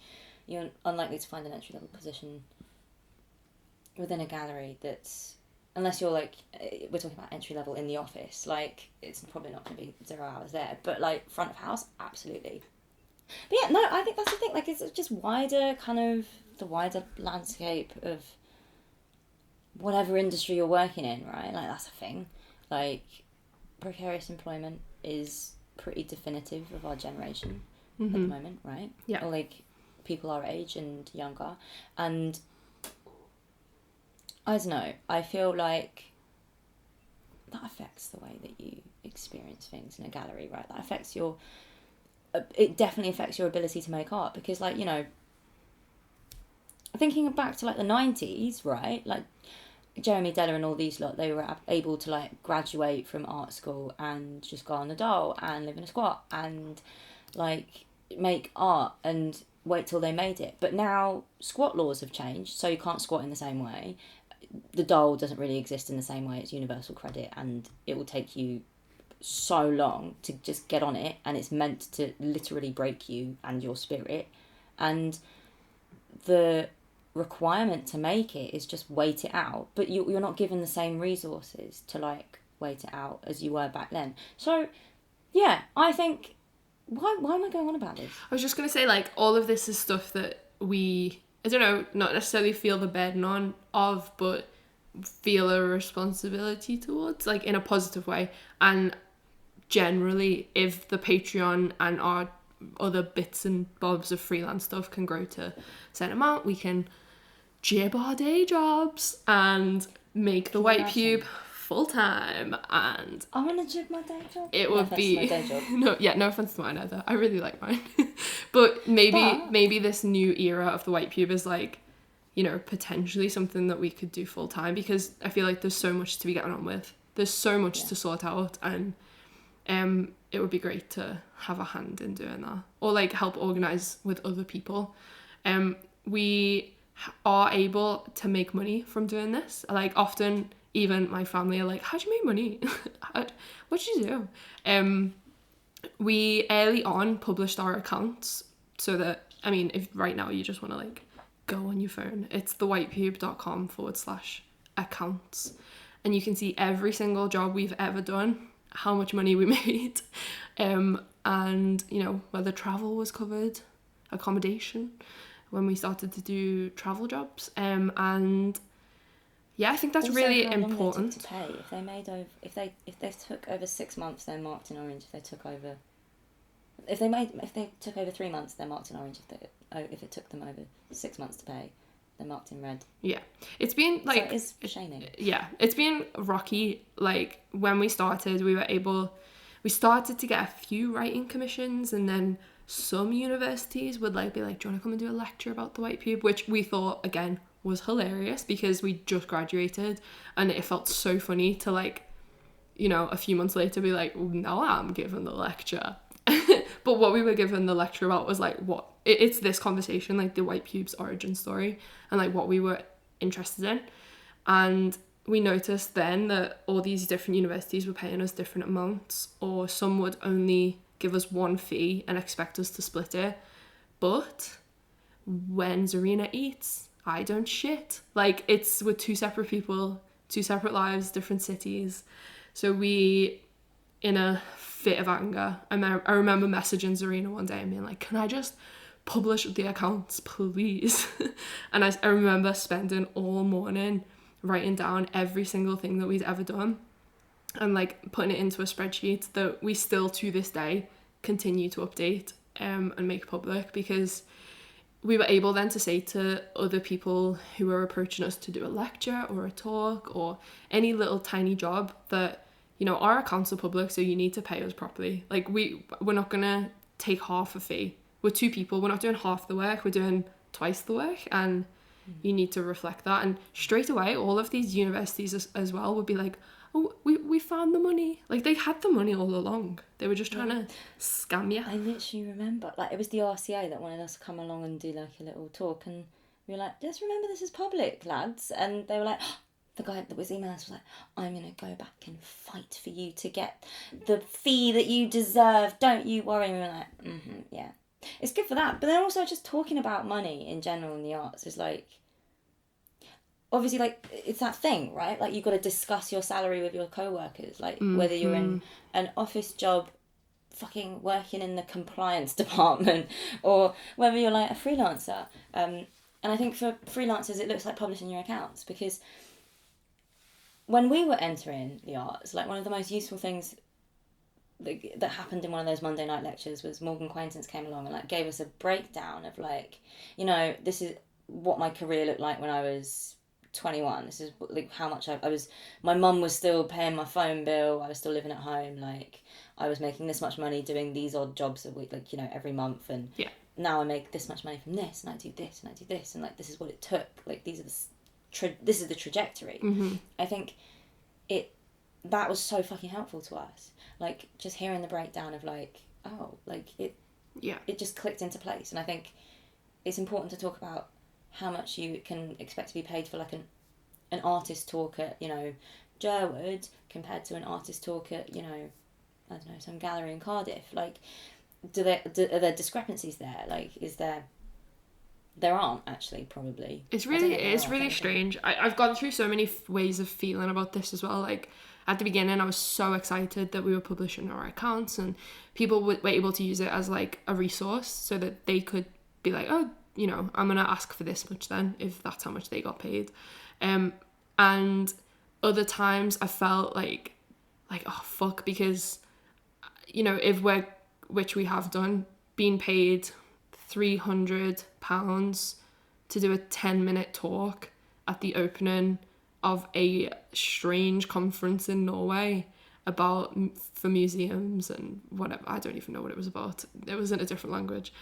you're unlikely to find an entry level position within a gallery that's, unless you're like, we're talking about entry level in the office, like it's probably not going to be 0 hours there, but like front of house, absolutely. But yeah, no, I think that's the thing, like, it's just wider, kind of the wider landscape of whatever industry you're working in, right? Like, that's a thing. Like, precarious employment is pretty definitive of our generation at the moment, right? Yeah. Or like people our age and younger. And I don't know, I feel like that affects the way that you experience things in a gallery, right? That affects your, it definitely affects your ability to make art, because like, you know, thinking back to like the 90s, right? Like Jeremy Deller and all these lot, they were able to like graduate from art school and just go on the dole and live in a squat and like make art and wait till they made it. But now squat laws have changed, so you can't squat in the same way. The dole doesn't really exist in the same way. It's universal credit, and it will take you so long to just get on it, and it's meant to literally break you and your spirit. And the requirement to make it is just wait it out, but you're not given the same resources to like wait it out as you were back then. So yeah, I think, why am I going on about this? I was just going to say, like, all of this is stuff that we, I don't know, not necessarily feel the burden of, but feel a responsibility towards, like, in a positive way. And generally, if the Patreon and our other bits and bobs of freelance stuff can grow to a certain amount, we can jib our day jobs and make the White Pube full-time, and I want to jib my day job. It would be my day job. No offense to mine either. I really like mine. But maybe this new era of the White Pube is like, you know, potentially something that we could do full-time, because I feel like there's so much to be getting on with. There's so much to sort out, and it would be great to have a hand in doing that, or like help organise with other people. We are able to make money from doing this. Like, often even my family are like, how do you make money? What do you do? We early on published our accounts, so that, I mean, if right now you just want to like go on your phone, it's thewhitepube.com/accounts, and you can see every single job we've ever done, how much money we made, and you know, whether travel was covered, accommodation when we started to do travel jobs, and yeah, I think that's also really important. To pay. If they made over, if they took over 6 months, they're marked in orange. If they took over 3 months, they're marked in orange. If it took them over 6 months to pay, they're marked in red. Yeah, it's been like, so it is shaming. Yeah, it's been rocky. Like, when we started, we started to get a few writing commissions, and then some universities would like be like, do you want to come and do a lecture about the White Pube, which we thought again was hilarious, because we just graduated and it felt so funny to, like, you know, a few months later be like, well, now I'm giving the lecture. But what we were given the lecture about was like, it's this conversation, like the White Pube's origin story, and like what we were interested in. And we noticed then that all these different universities were paying us different amounts, or some would only give us one fee and expect us to split it. But when Zarina eats, I don't shit. Like, it's with two separate people 2 separate lives, different cities. So we, in a fit of anger, I remember messaging Zarina one day and being like, can I just publish the accounts, please? And I remember spending all morning writing down every single thing that we'd ever done and like putting it into a spreadsheet that we still to this day continue to update and make public, because we were able then to say to other people who were approaching us to do a lecture or a talk or any little tiny job that, you know, our accounts are public, so you need to pay us properly. Like we're not gonna take half a fee. We're 2 people, we're not doing half the work, we're doing twice the work, and you need to reflect that. And straight away all of these universities as well would be like, oh, we found the money. Like they had the money all along, they were just trying to scam you. I literally remember, like, it was the RCA that wanted us to come along and do like a little talk, and we were like, just remember this is public, lads. And they were like, oh, the guy that was emailing us was like, I'm gonna go back and fight for you to get the fee that you deserve, don't you worry. And we were like, yeah, it's good for that. But then also just talking about money in general in the arts is like, obviously, like, it's that thing, right? Like, you've got to discuss your salary with your co-workers, like whether you're in an office job fucking working in the compliance department or whether you're like a freelancer. And I think for freelancers it looks like publishing your accounts, because when we were entering the arts, like, one of the most useful things that happened in one of those Monday night lectures was Morgan Quaintance came along and like gave us a breakdown of like, you know, this is what my career looked like when I was 21. This is like how much I was, my mum was still paying my phone bill, I was still living at home, like I was making this much money doing these odd jobs a week, like, you know, every month, and now I make this much money from this, and I do this and I do this, and like this is what it took, like these are this is the trajectory. I think that was so fucking helpful to us, like just hearing the breakdown of like, oh, like it just clicked into place. And I think it's important to talk about how much you can expect to be paid for like an artist talk at, you know, Jerwood compared to an artist talk at, you know, I don't know, some gallery in Cardiff. Like, are there discrepancies there? Like, there aren't actually, probably. It's really strange. I've gone through so many ways of feeling about this as well. Like, at the beginning I was so excited that we were publishing our accounts and people were able to use it as like a resource so that they could be like, oh, you know, I'm gonna ask for this much then, if that's how much they got paid. And other times I felt like oh fuck, because, you know, which we have done, being paid £300 to do a 10-minute talk at the opening of a strange conference in Norway for museums and whatever. I don't even know what it was about. It was in a different language.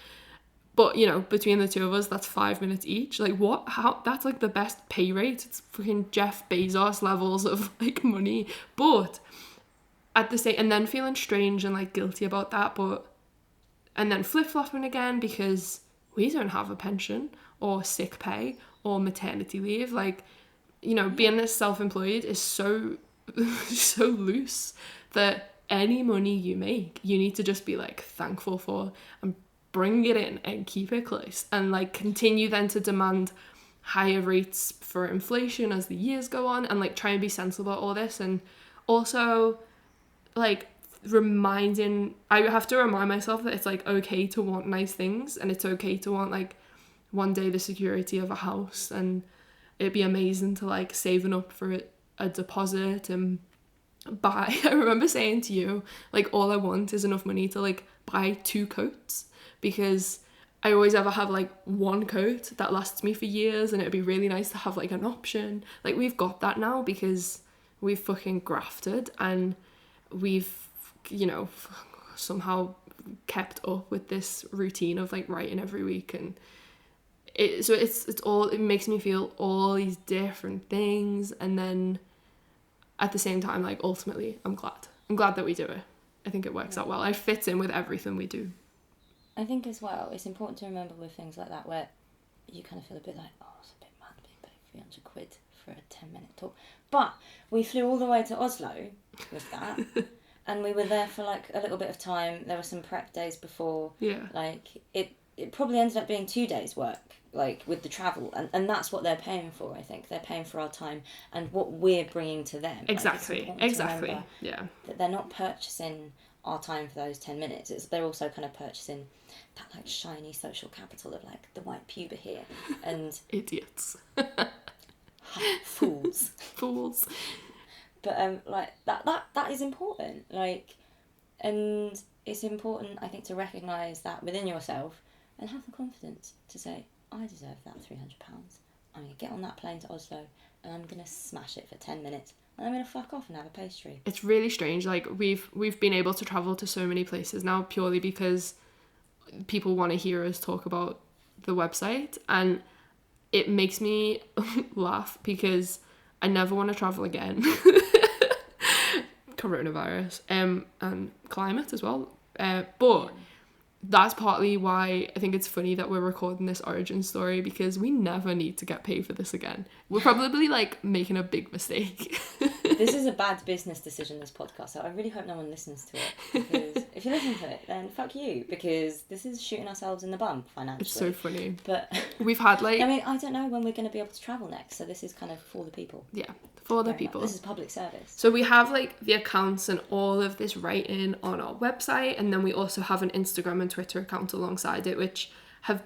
But, you know, between the 2 of us, that's 5 minutes each. Like, what? How? That's, like, the best pay rate. It's fucking Jeff Bezos levels of, like, money. But at the same... And then feeling strange and, like, guilty about that. And then flip-flopping again because we don't have a pension or sick pay or maternity leave. Like, you know, being as self-employed is so loose that any money you make, you need to just be, like, thankful for and bring it in and keep it close, and like continue then to demand higher rates for inflation as the years go on, and like try and be sensible about all this. And also like I have to remind myself that it's like okay to want nice things, and it's okay to want like one day the security of a house, and it'd be amazing to like saving up for a deposit and buy. I remember saying to you, like, all I want is enough money to like buy 2 coats, because I always ever have like one coat that lasts me for years, and it'd be really nice to have like an option. Like, we've got that now because we've fucking grafted and we've, you know, somehow kept up with this routine of like writing every week, and it makes me feel all these different things. And then at the same time, like, ultimately I'm glad that we do it. I think it works out well. It fits in with everything we do. I think as well, it's important to remember with things like that where you kind of feel a bit like, oh, it's a bit mad being paid £300 for a 10-minute talk. But we flew all the way to Oslo with that, and we were there for like a little bit of time. There were some prep days before. Yeah. Like, it probably ended up being 2 days work, like with the travel, and that's what they're paying for. I think they're paying for our time and what we're bringing to them. Exactly. Like, it's important to remember Yeah. that they're not purchasing our time for those 10 minutes. They're also kind of purchasing that like shiny social capital of like the white pube are here and idiots. Fools. Fools. But like that is important. Like, and it's important, I think, to recognise that within yourself and have the confidence to say, I deserve that £300. I'm going to get on that plane to Oslo and I'm going to smash it for 10 minutes and I'm going to fuck off and have a pastry. It's really strange. Like, we've been able to travel to so many places now purely because people want to hear us talk about the website, and it makes me laugh because I never want to travel again. Coronavirus and climate as well, but that's partly why I think it's funny that we're recording this origin story, because we never need to get paid for this again. We're probably like making a big mistake. This is a bad business decision, this podcast, so I really hope no one listens to it, because if you listen to it, then fuck you, because this is shooting ourselves in the bum financially. It's so funny. But we've had like, I mean, I don't know when we're going to be able to travel next, so this is kind of for the people. Yeah, for the people. This is public service. So we have like the accounts and all of this writing on our website, and then we also have an Instagram and Twitter account alongside it, which have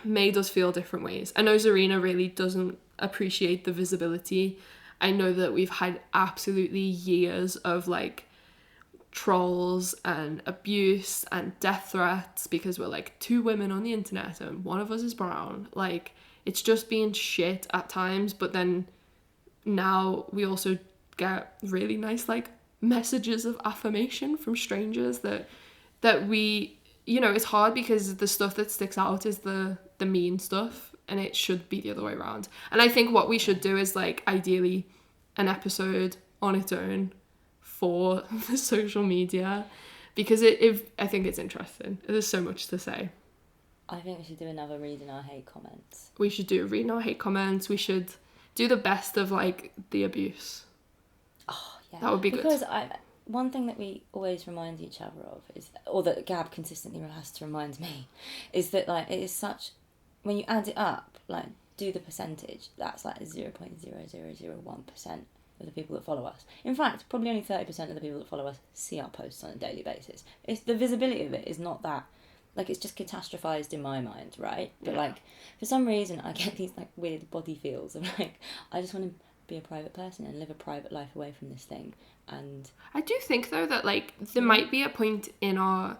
made us feel different ways. I know Zarina really doesn't appreciate the visibility. I know that we've had absolutely years of like trolls and abuse and death threats because we're like 2 women on the internet and one of us is brown. Like, it's just been shit at times, but then now we also get really nice like messages of affirmation from strangers that we, you know, it's hard because the stuff that sticks out is the mean stuff, and it should be the other way around. And I think what we should do is like ideally an episode on its own for the social media, because I think it's interesting. There's so much to say. I think we should do another reading our hate comments. We should do reading our hate comments. We should do the best of like the abuse. Oh yeah, that would be good. Because one thing that we always remind each other of is, or that Gab consistently has to remind me, is that like it is such, when you add it up, like do the percentage, that's like 0.0001% of the people that follow us. In fact, probably only 30% of the people that follow us see our posts on a daily basis. It's the visibility of it is not that, like, it's just catastrophized in my mind, right? But like for some reason I get these like weird body feels of like I just want to be a private person and live a private life away from this thing. And I do think though that like there might be a point in our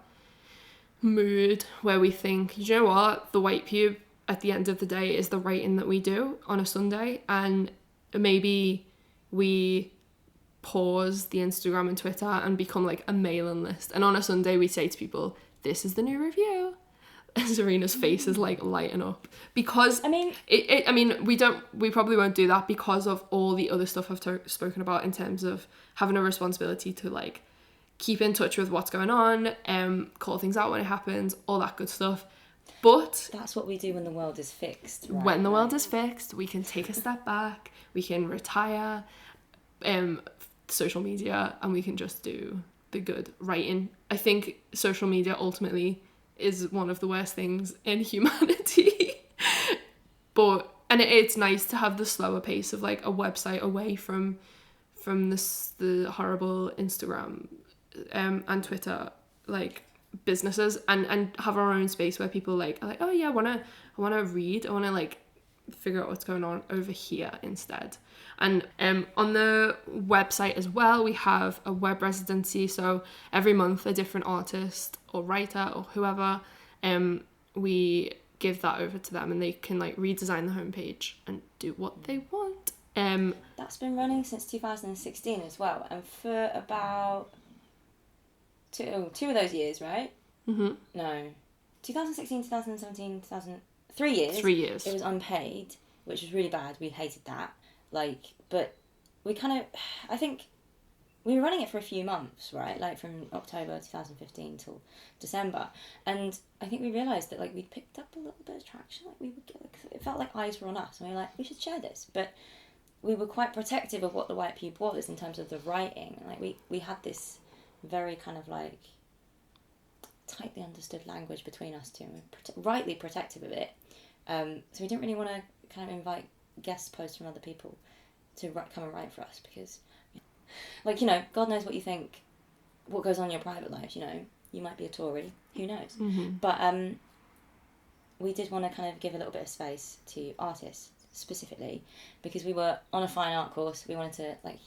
mood where we think, you know what, the white pube at the end of the day is the writing that we do on a Sunday, and maybe we pause the Instagram and Twitter and become like a mailing list, and on a Sunday we say to people, this is the new review. Zarina's face is like lighting up because I mean we probably won't do that because of all the other stuff I've spoken about in terms of having a responsibility to like keep in touch with what's going on, call things out when it happens, all that good stuff. But that's what we do when the world is fixed, right? When the world is fixed, we can take a step back, we can retire social media, and we can just do the good writing. I think social media ultimately is one of the worst things in humanity. And it's nice to have the slower pace of like a website away from the horrible Instagram and Twitter like businesses, and have our own space where people like are like, oh yeah, I wanna read, I wanna like figure out what's going on over here instead. And on the website as well, we have a web residency, so every month a different artist or writer or whoever, we give that over to them and they can like redesign the homepage and do what they want. That's been running since 2016 as well, and for about two of those years, right? Mm-hmm. No, 2016, 2017, 3 years. 3 years. It was unpaid, which was really bad. We hated that. Like, but we kind of, I think we were running it for a few months, right? Like from October 2015 till December. And I think we realised that like we picked up a little bit of traction. Like we would get, like, it felt like eyes were on us, and we were like, we should share this. But we were quite protective of what the white pube was in terms of the writing. Like we had this very kind of like tightly understood language between us two, and we're rightly protective of it. So we didn't really want to kind of invite guest posts from other people to come and write for us, because, like, you know, God knows what you think, what goes on in your private life, you know. You might be a Tory, who knows. But we did want to kind of give a little bit of space to artists specifically, because we were on a fine art course. We wanted to, like,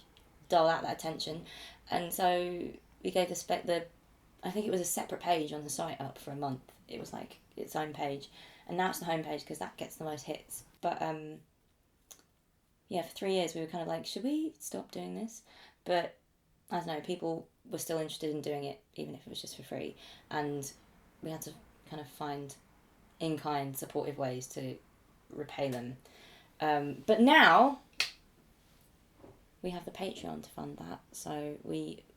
dull out that attention, and so we gave I think it was a separate page on the site up for a month. It was like its own page, and now it's the home page because that gets the most hits. But yeah, for 3 years we were kind of like, should we stop doing this? But I don't know, people were still interested in doing it, even if it was just for free, and we had to kind of find in-kind supportive ways to repay them. But now we have the Patreon to fund that. So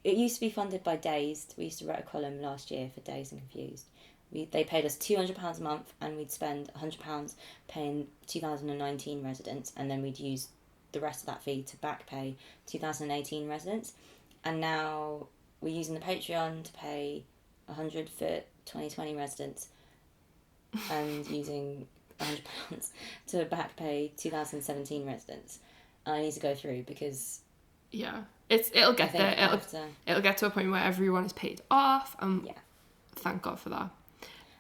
it used to be funded by Dazed. We used to write a column last year for Dazed and Confused. They paid us £200 a month, and we'd spend £100 paying 2019 residents, and then we'd use the rest of that fee to back pay 2018 residents. And now we're using the Patreon to pay £100 for 2020 residents, and using £100 to back pay 2017 residents. And I need to go through, because it'll get there. It'll get to a point where everyone is paid off, and thank God for that.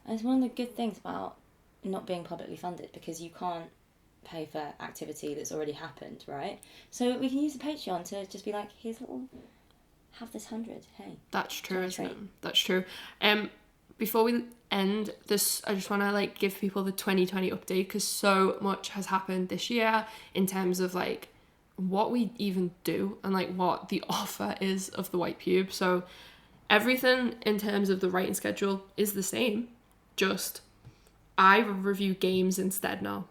And it's one of the good things about not being publicly funded, because you can't pay for activity that's already happened, right? So we can use the Patreon to just be like, here's a little, have this 100, hey. That's true, isn't it? That's true. Before we end this, I just want to, like, give people the 2020 update, because so much has happened this year in terms of, like, what we even do and, like, what the offer is of the White Pube. So everything in terms of the writing schedule is the same, just I review games instead now.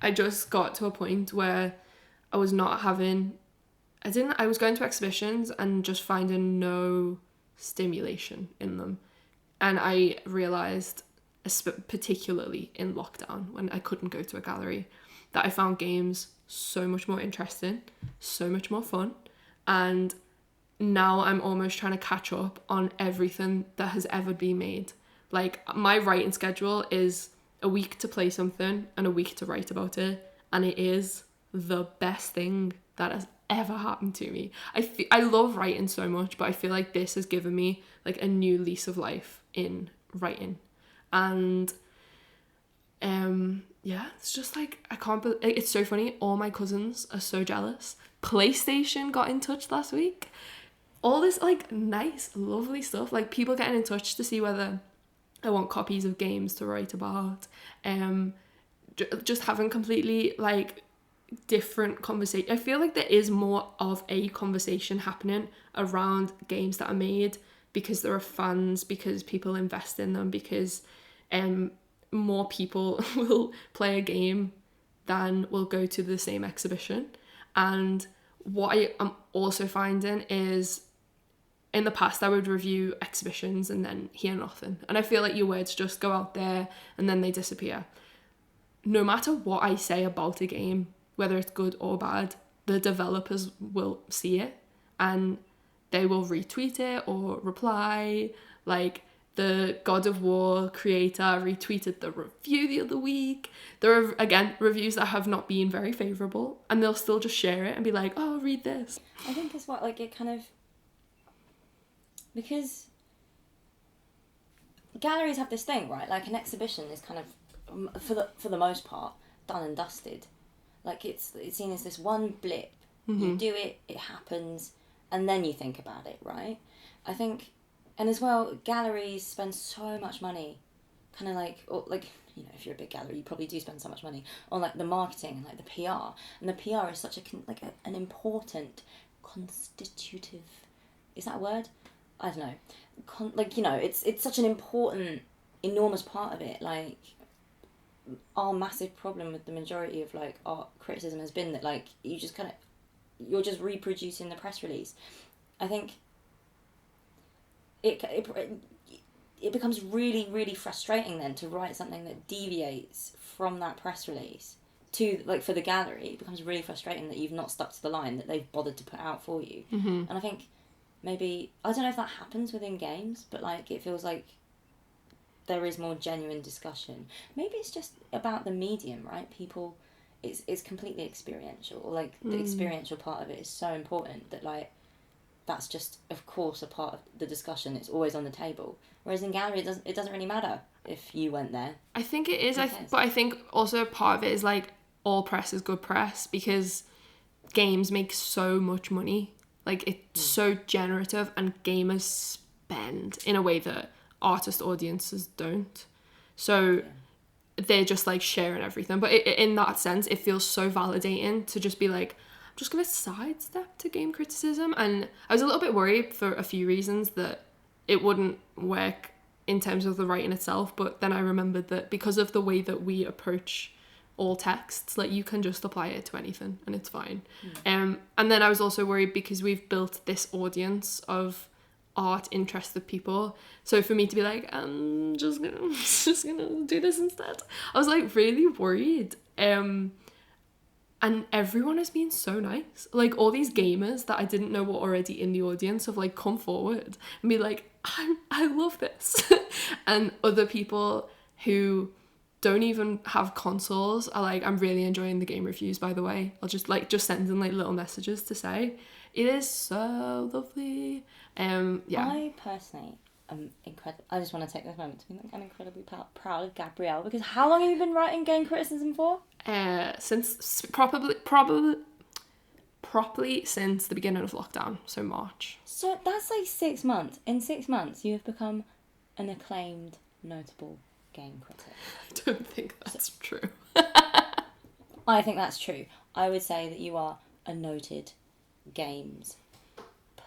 I just got to a point where I was not having, I was going to exhibitions and just finding no stimulation in them. And I realised, particularly in lockdown, when I couldn't go to a gallery, that I found games so much more interesting, so much more fun. And now I'm almost trying to catch up on everything that has ever been made. Like, my writing schedule is a week to play something and a week to write about it. And it is the best thing that has ever happened to me. I love writing so much, but I feel like this has given me, like, a new lease of life in writing. And it's just like, I can't believe, it's so funny, all my cousins are so jealous. PlayStation got in touch last week. All this, like, nice, lovely stuff, like people getting in touch to see whether I want copies of games to write about, just having completely, like, different conversation. I feel like there is more of a conversation happening around games that are made because there are fans, because people invest in them, because more people will play a game than will go to the same exhibition. And what I am also finding is, in the past I would review exhibitions and then hear nothing, and I feel like your words just go out there and then they disappear. No matter what I say about a game, whether it's good or bad, the developers will see it and they will retweet it or reply. Like, the God of War creator retweeted the review the other week. There are, again, reviews that have not been very favourable, and they'll still just share it and be like, oh, read this. I think it's what, like, it kind of, because galleries have this thing, right? Like, an exhibition is kind of, for the most part, done and dusted. Like, it's seen as this one blip. Mm-hmm. You do it, it happens, and then you think about it, right? I think, and as well, galleries spend so much money, kind of like, or like, you know, if you're a big gallery, you probably do spend so much money on, like, the marketing and, like, the PR. And the PR is such an important constitutive, is that a word? I don't know. Like, you know, it's such an important, enormous part of it. Like, our massive problem with the majority of, like, art criticism has been that, like, you're just reproducing the press release. I think it becomes really, really frustrating then to write something that deviates from that press release to, like, for the gallery. It becomes really frustrating that you've not stuck to the line that they've bothered to put out for you. Mm-hmm. And I think maybe, I don't know if that happens within games, but like it feels like there is more genuine discussion. Maybe it's just about the medium, right? People, it's completely experiential. Like the experiential part of it is so important that like that's just of course a part of the discussion. It's always on the table. Whereas in gallery, it doesn't really matter if you went there. I think it is. But I think also part of it is like all press is good press, because games make so much money. Like it's so generative, and gamers spend in a way that artist audiences don't. So they're just like sharing everything. But in that sense, it feels so validating to just be like, I'm just going to sidestep to game criticism. And I was a little bit worried for a few reasons that it wouldn't work in terms of the writing itself. But then I remembered that because of the way that we approach all texts, like you can just apply it to anything and it's fine. And then I was also worried because we've built this audience of art interested people, so for me to be like, I'm just gonna do this instead, I was like really worried. And everyone has been so nice. Like all these gamers that I didn't know were already in the audience have like come forward and be like, I love this. And other people who don't even have consoles are like, I'm really enjoying the game reviews, by the way. I'll just send them like little messages to say it is so lovely. I personally am incredible. I just want to take this moment to be like, I'm incredibly proud of Gabrielle, because how long have you been writing game criticism for? Since properly since the beginning of lockdown, so March. So that's like 6 months. In 6 months, you have become an acclaimed, notable game critic. I don't think that's true. I think that's true. I would say that you are a noted games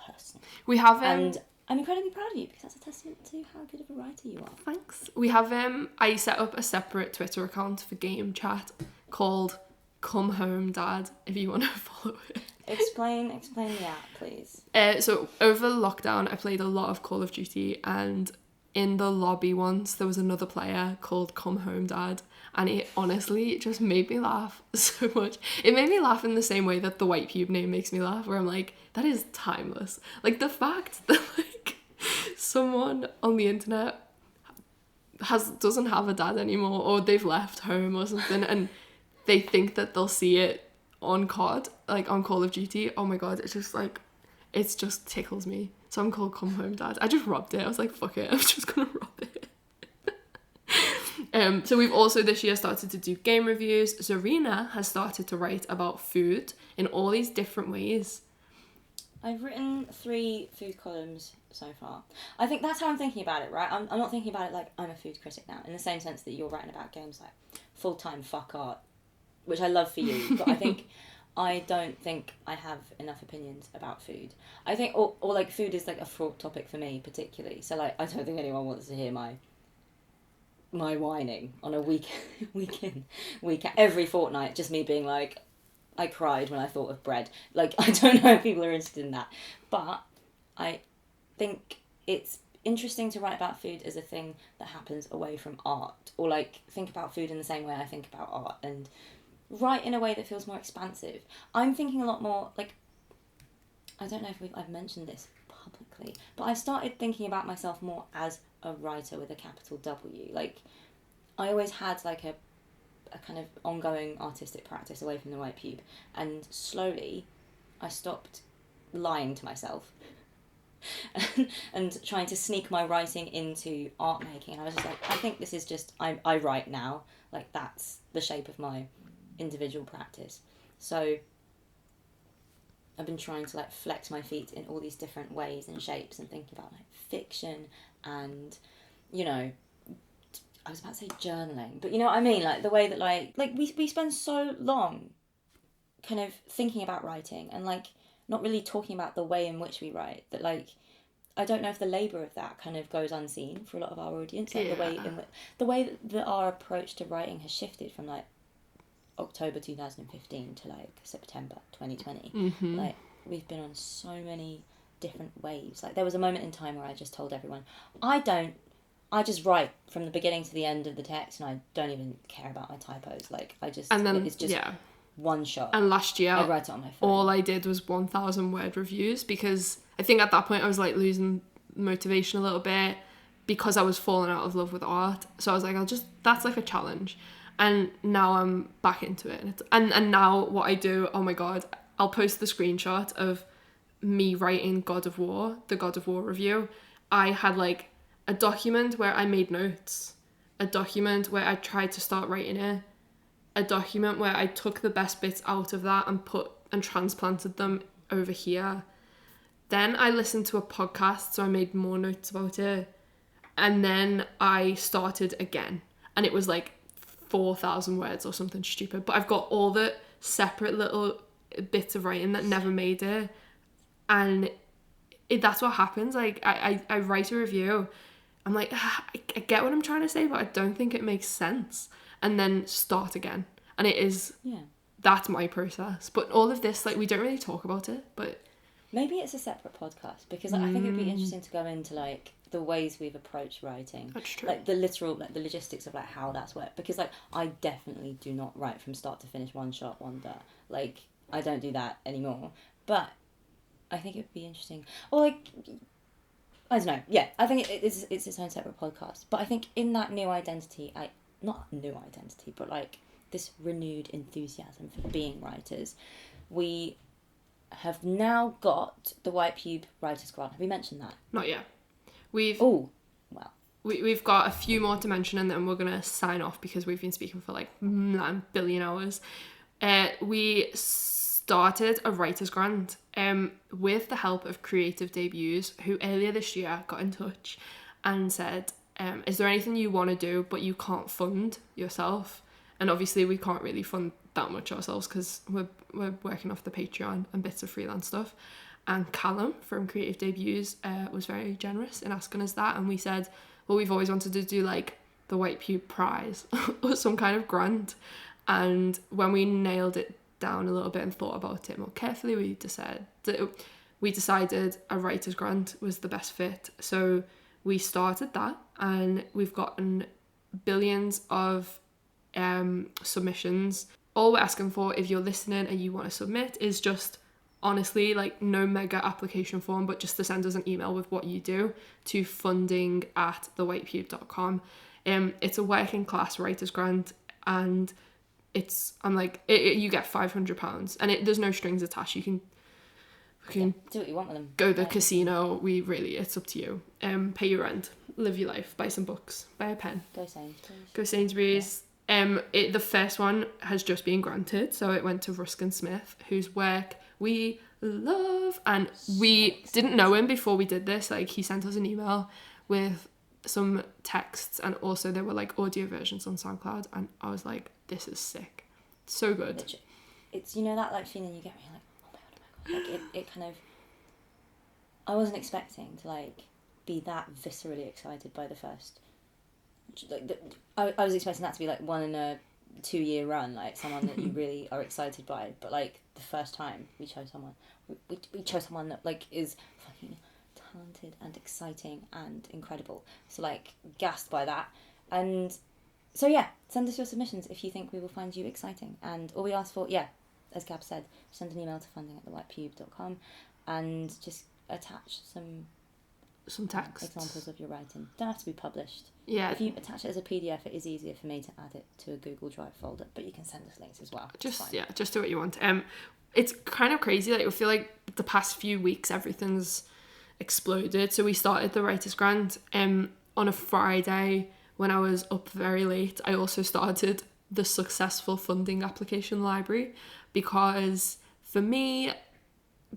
person. We have and I'm incredibly proud of you, because that's a testament to how good of a writer you are. Thanks. We have I set up a separate Twitter account for game chat called Come Home Dad, if you want to follow it. Explain the app, please. So over lockdown I played a lot of Call of Duty, and in the lobby once there was another player called Come Home Dad, and it honestly just made me laugh so much. It made me laugh in the same way that the White Pube name makes me laugh, where I'm like, that is timeless. Like the fact that like someone on the internet doesn't have a dad anymore, or they've left home or something, and they think that they'll see it on COD, like on Call of Duty. Oh my god, it's just tickles me. So I'm called Come Home Dad. I just robbed it. I was like, fuck it, I'm just gonna rob it. So we've also this year started to do game reviews. Zarina has started to write about food in all these different ways. I've written 3 food columns so far. I think that's how I'm thinking about it, right? I'm not thinking about it like I'm a food critic now, in the same sense that you're writing about games like full-time fuck art, which I love for you, but I don't think I have enough opinions about food. I think, or like food is like a fraught topic for me particularly. So like, I don't think anyone wants to hear my whining on a week every fortnight, just me being like, I cried when I thought of bread. Like, I don't know if people are interested in that, but I think it's interesting to write about food as a thing that happens away from art, or like think about food in the same way I think about art, and write in a way that feels more expansive. I'm thinking a lot more, like, I don't know if I've mentioned this publicly, but I've started thinking about myself more as a writer with a capital W. Like, I always had like a kind of ongoing artistic practice away from the White Pube, and slowly I stopped lying to myself and trying to sneak my writing into art making. And I was just like, I think this is just, I write now, like that's the shape of my individual practice. So I've been trying to like flex my feet in all these different ways and shapes, and thinking about like fiction and, you know, I was about to say journaling, but you know what I mean? Like the way that like we spend so long kind of thinking about writing and like not really talking about the way in which we write, that like I don't know if the labour of that kind of goes unseen for a lot of our audience. Like the way that our approach to writing has shifted from like October 2015 to like September 2020. Mm-hmm. Like we've been on so many different waves. Like there was a moment in time where I just told everyone, I just write from the beginning to the end of the text, and I don't even care about my typos. Like I just, and then it's just one shot. And last year, I write it on my phone. all I did was 1,000 word reviews, because I think at that point I was like losing motivation a little bit because I was falling out of love with art. So I was like, that's like a challenge. And now I'm back into it. And now what I do, oh my God, I'll post the screenshot of me writing the God of War review. I had like a document where I made notes, a document where I tried to start writing it, a document where I took the best bits out of that and transplanted them over here. Then I listened to a podcast, so I made more notes about it. And then I started again. And it was like 4,000 words or something stupid. But I've got all the separate little bits of writing that never made it. And that's what happens. Like, I write a review. I'm like, I get what I'm trying to say, but I don't think it makes sense. And then start again. And it is, that's my process. But all of this, like, we don't really talk about it, but... Maybe it's a separate podcast, because I think it would be interesting to go into, like, the ways we've approached writing. That's true. Like, the literal, like, the logistics of, like, how that's worked. Because, like, I definitely do not write from start to finish, one shot, wonder. Like, I don't do that anymore. But I think it would be interesting. Or, like... I don't know. Yeah, I think it's its own separate podcast. But I think in that new identity, not new identity, but like this renewed enthusiasm for being writers, we have now got the White Pube Writers Grant. Have we mentioned that? Not yet. We've got a few more to mention, and then we're going to sign off because we've been speaking for like 9 billion hours. We started a writer's grant with the help of Creative Debuts, who earlier this year got in touch and said, is there anything you want to do but you can't fund yourself? And obviously we can't really fund that much ourselves because we're working off the Patreon and bits of freelance stuff. And Callum from Creative Debuts was very generous in asking us that, and we said, well, we've always wanted to do like the White Pube Prize or some kind of grant. And when we nailed it down a little bit and thought about it more carefully, we decided a writer's grant was the best fit. So we started that, and we've gotten billions of submissions. All we're asking for, if you're listening and you want to submit, is just honestly like no mega application form, but just to send us an email with what you do to funding@thewhitepube.com. It's a working class writer's grant, and you get £500, and there's no strings attached. You can do what you want with them. Go to the casino. It's up to you. Pay your rent, live your life, buy some books, buy a pen. Go Sainsbury's. Yeah. The first one has just been granted, so it went to Ruskin Smith, whose work we love, and we didn't know him before we did this. Like, he sent us an email with some texts, and also there were like audio versions on SoundCloud, and I was like, this is sick, so good. It's that like feeling you get when you're like, oh my god, like it kind of, I wasn't expecting to like be that viscerally excited by the first, like I was expecting that to be like one in a 2-year run, like someone that you really are excited by, but like the first time we chose someone that like is fucking talented and exciting and incredible, so like gassed by that. And so yeah, send us your submissions if you think we will find you exciting. And all we ask for, as Gab said, send an email to funding@thewhitepube.com and just attach some text examples of your writing. Don't have to be published. Yeah. If you attach it as a PDF, it is easier for me to add it to a Google Drive folder, but you can send us links as well. Just do what you want. It's kind of crazy. Like, I feel like the past few weeks everything's exploded. So we started the Writers Grant on a Friday when I was up very late. I also started the Successful Funding Application Library, because for me,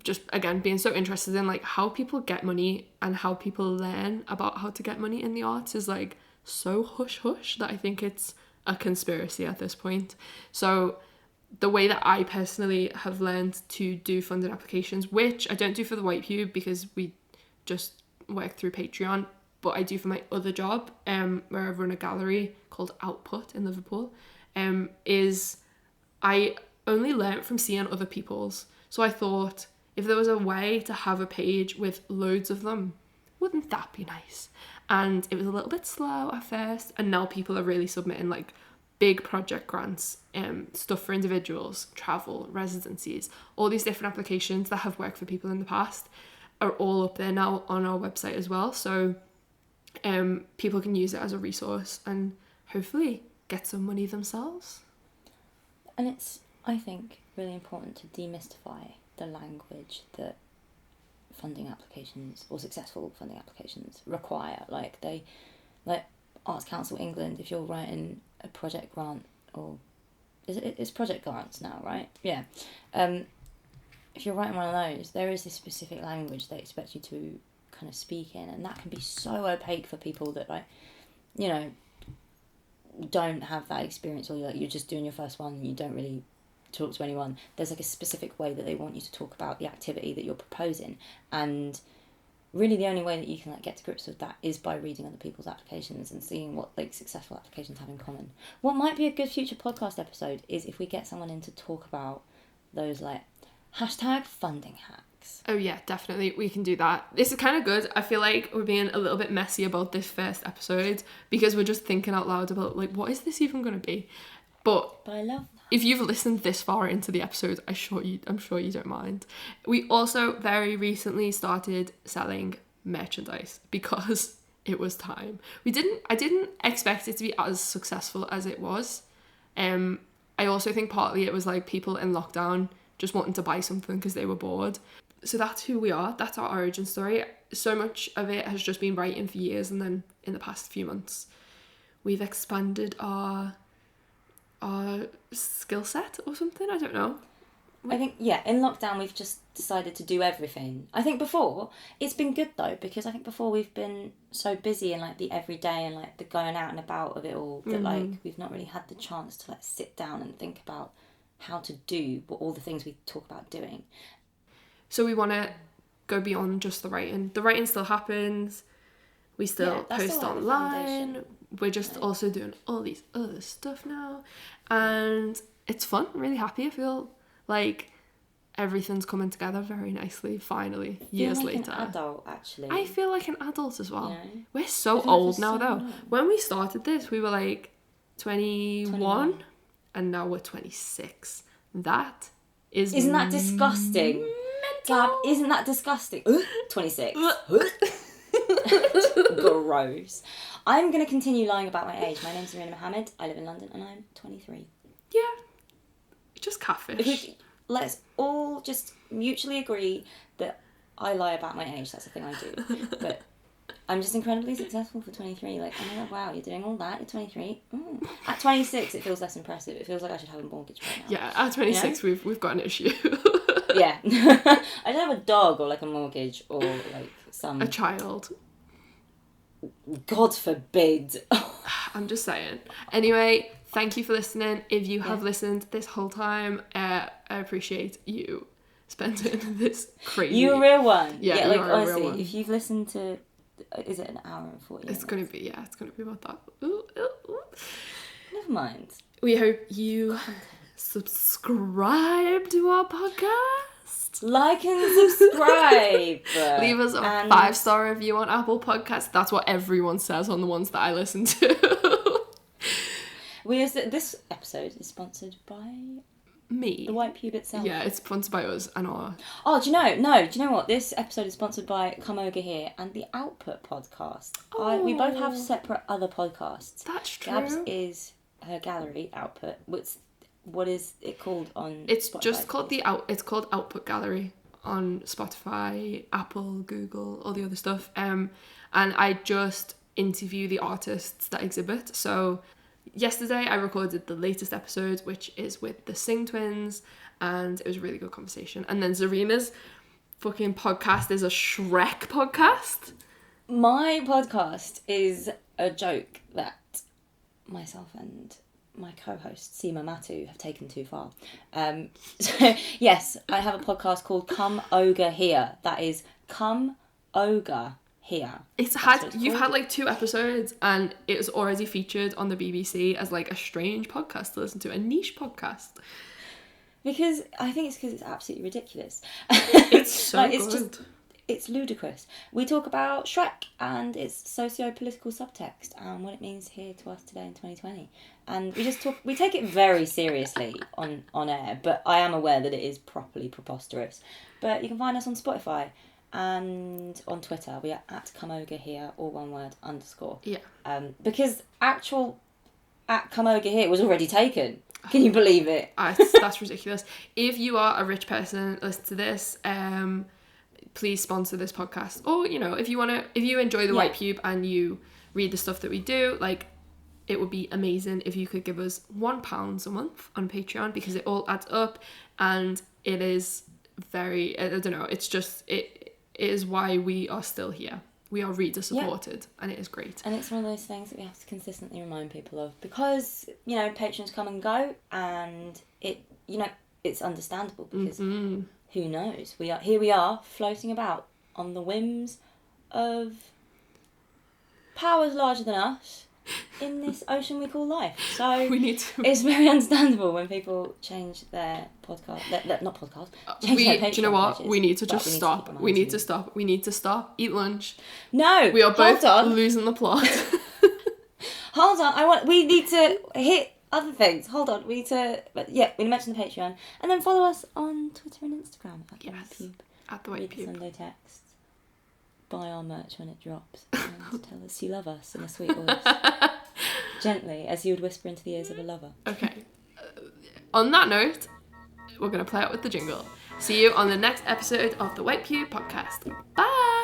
just again being so interested in like how people get money and how people learn about how to get money in the arts is like so hush hush that I think it's a conspiracy at this point. So the way that I personally have learned to do funded applications, which I don't do for the White Pube because we just work through Patreon, but I do for my other job, where I run a gallery called Output in Liverpool, is I only learnt from seeing other people's. So I thought, if there was a way to have a page with loads of them, wouldn't that be nice? And it was a little bit slow at first, and now people are really submitting like big project grants, stuff for individuals, travel, residencies, all these different applications that have worked for people in the past are all up there now on our website as well. So people can use it as a resource and hopefully get some money themselves. And it's, I think, really important to demystify the language that funding applications or successful funding applications require. Like Arts Council England, if you're writing a project grant, or it's project grants now, right? Yeah. If you're writing one of those, there is this specific language they expect you to kind of speak in, and that can be so opaque for people that, like, you know, don't have that experience, or you're just doing your first one and you don't really talk to anyone. There's like a specific way that they want you to talk about the activity that you're proposing, and really the only way that you can like get to grips with that is by reading other people's applications and seeing what like successful applications have in common. What might be a good future podcast episode is if we get someone in to talk about those like #funding hacks. Oh yeah, definitely, we can do that. This is kind of good. I feel like we're being a little bit messy about this first episode because we're just thinking out loud about like, what is this even going to be? But I love that. If you've listened this far into the episode, I'm sure you don't mind. We also very recently started selling merchandise because it was time. I didn't expect it to be as successful as it was. I also think partly it was like people in lockdown just wanting to buy something because they were bored. So that's who we are. That's our origin story. So much of it has just been writing for years, and then in the past few months, we've expanded our skill set or something. I don't know. I think, yeah, in lockdown we've just decided to do everything. I think before, it's been good though, because I think before we've been so busy in like the everyday and like the going out and about of it all that like we've not really had the chance to like sit down and think about how to do all the things we talk about doing. So we want to go beyond just the writing. The writing still happens. We still post online. We're just also doing all these other stuff now. And it's fun. I'm really happy. I feel like everything's coming together very nicely, finally, years later. An adult, actually. I feel like an adult as well. Yeah. We're so old now, though. When we started this, we were like 21. And now we're 26. That is... Isn't that disgusting? Mental. Gab, isn't that disgusting? 26. Gross. I'm going to continue lying about my age. My name's Zarina Mohammed. I live in London and I'm 23. Yeah. Just catfish. Let's all just mutually agree that I lie about my age. That's the thing I do. But I'm just incredibly successful for 23. Like, I'm like, wow, you're doing all that. You're 23. At 26, it feels less impressive. It feels like I should have a mortgage right now. Yeah, at 26, you know? we've got an issue. Yeah. I don't have a dog or like a mortgage or like some... A child. God forbid. I'm just saying. Anyway, thank you for listening. If you have listened this whole time, I appreciate you spending this crazy... You're a real one. Yeah, like honestly, if you've listened to... Is it an hour and 40 minutes? It's going to be about that. Ooh. Never mind. We hope you subscribe to our podcast. Like and subscribe. Leave us a 5-star review on Apple Podcasts. That's what everyone says on the ones that I listen to. This episode is sponsored by... Me. The white pube itself. Yeah, it's sponsored by us and our... Oh, do you know what? This episode is sponsored by Come Over Here and the Output podcast. Oh. We both have separate other podcasts. That's true. Gabs is her gallery, Output. What is it called on It's Spotify? just called it's called Output Gallery on Spotify, Apple, Google, all the other stuff. And I just interview the artists that exhibit. So yesterday I recorded the latest episode, which is with the Sing Twins, and it was a really good conversation. And then Zarina's fucking podcast is a Shrek podcast. My podcast is a joke that myself and my co-host Seema Matu have taken too far. So yes, I have a podcast called Come Ogre Here. That is Come Ogre Here. You've had like 2 episodes and it was already featured on the BBC as like a strange podcast to listen to, a niche podcast. Because I think it's absolutely ridiculous. It's so like, good. it's ludicrous. We talk about Shrek and its socio-political subtext and what it means here to us today in 2020. And we take it very seriously on air, but I am aware that it is properly preposterous. But you can find us on Spotify and on Twitter. We are at Comeoga here, all one word, _ Yeah. Because actual at Comeoga here was already taken. Can you believe it? That's ridiculous. If you are a rich person, listen to this. Please sponsor this podcast. Or, you know, if you enjoy the White Pube and you read the stuff that we do, like, it would be amazing if you could give us £1 a month on Patreon, because it all adds up, and it is very, I don't know, it's just, it is why we are still here. We are reader supported, and it is great. And it's one of those things that we have to consistently remind people of, because, you know, patrons come and go, and it, you know, it's understandable, because who knows? We are floating about on the whims of powers larger than us in this ocean we call life. So we need to... it's very understandable when people change their podcast, not podcast, change their Patreon. Do you know what? Pages, we need to just stop. We need to stop. Eat lunch. No. We are both losing the plot. Hold on. We need to hit other things. Hold on. We mentioned the Patreon, and then follow us on Twitter and Instagram at the White Pube. At the White Pube. Sunday text. Buy our merch when it drops, and tell us you love us in a sweet voice, gently, as you would whisper into the ears of a lover. Okay. On that note, we're gonna play out with the jingle. See you on the next episode of the White Pube podcast. Bye.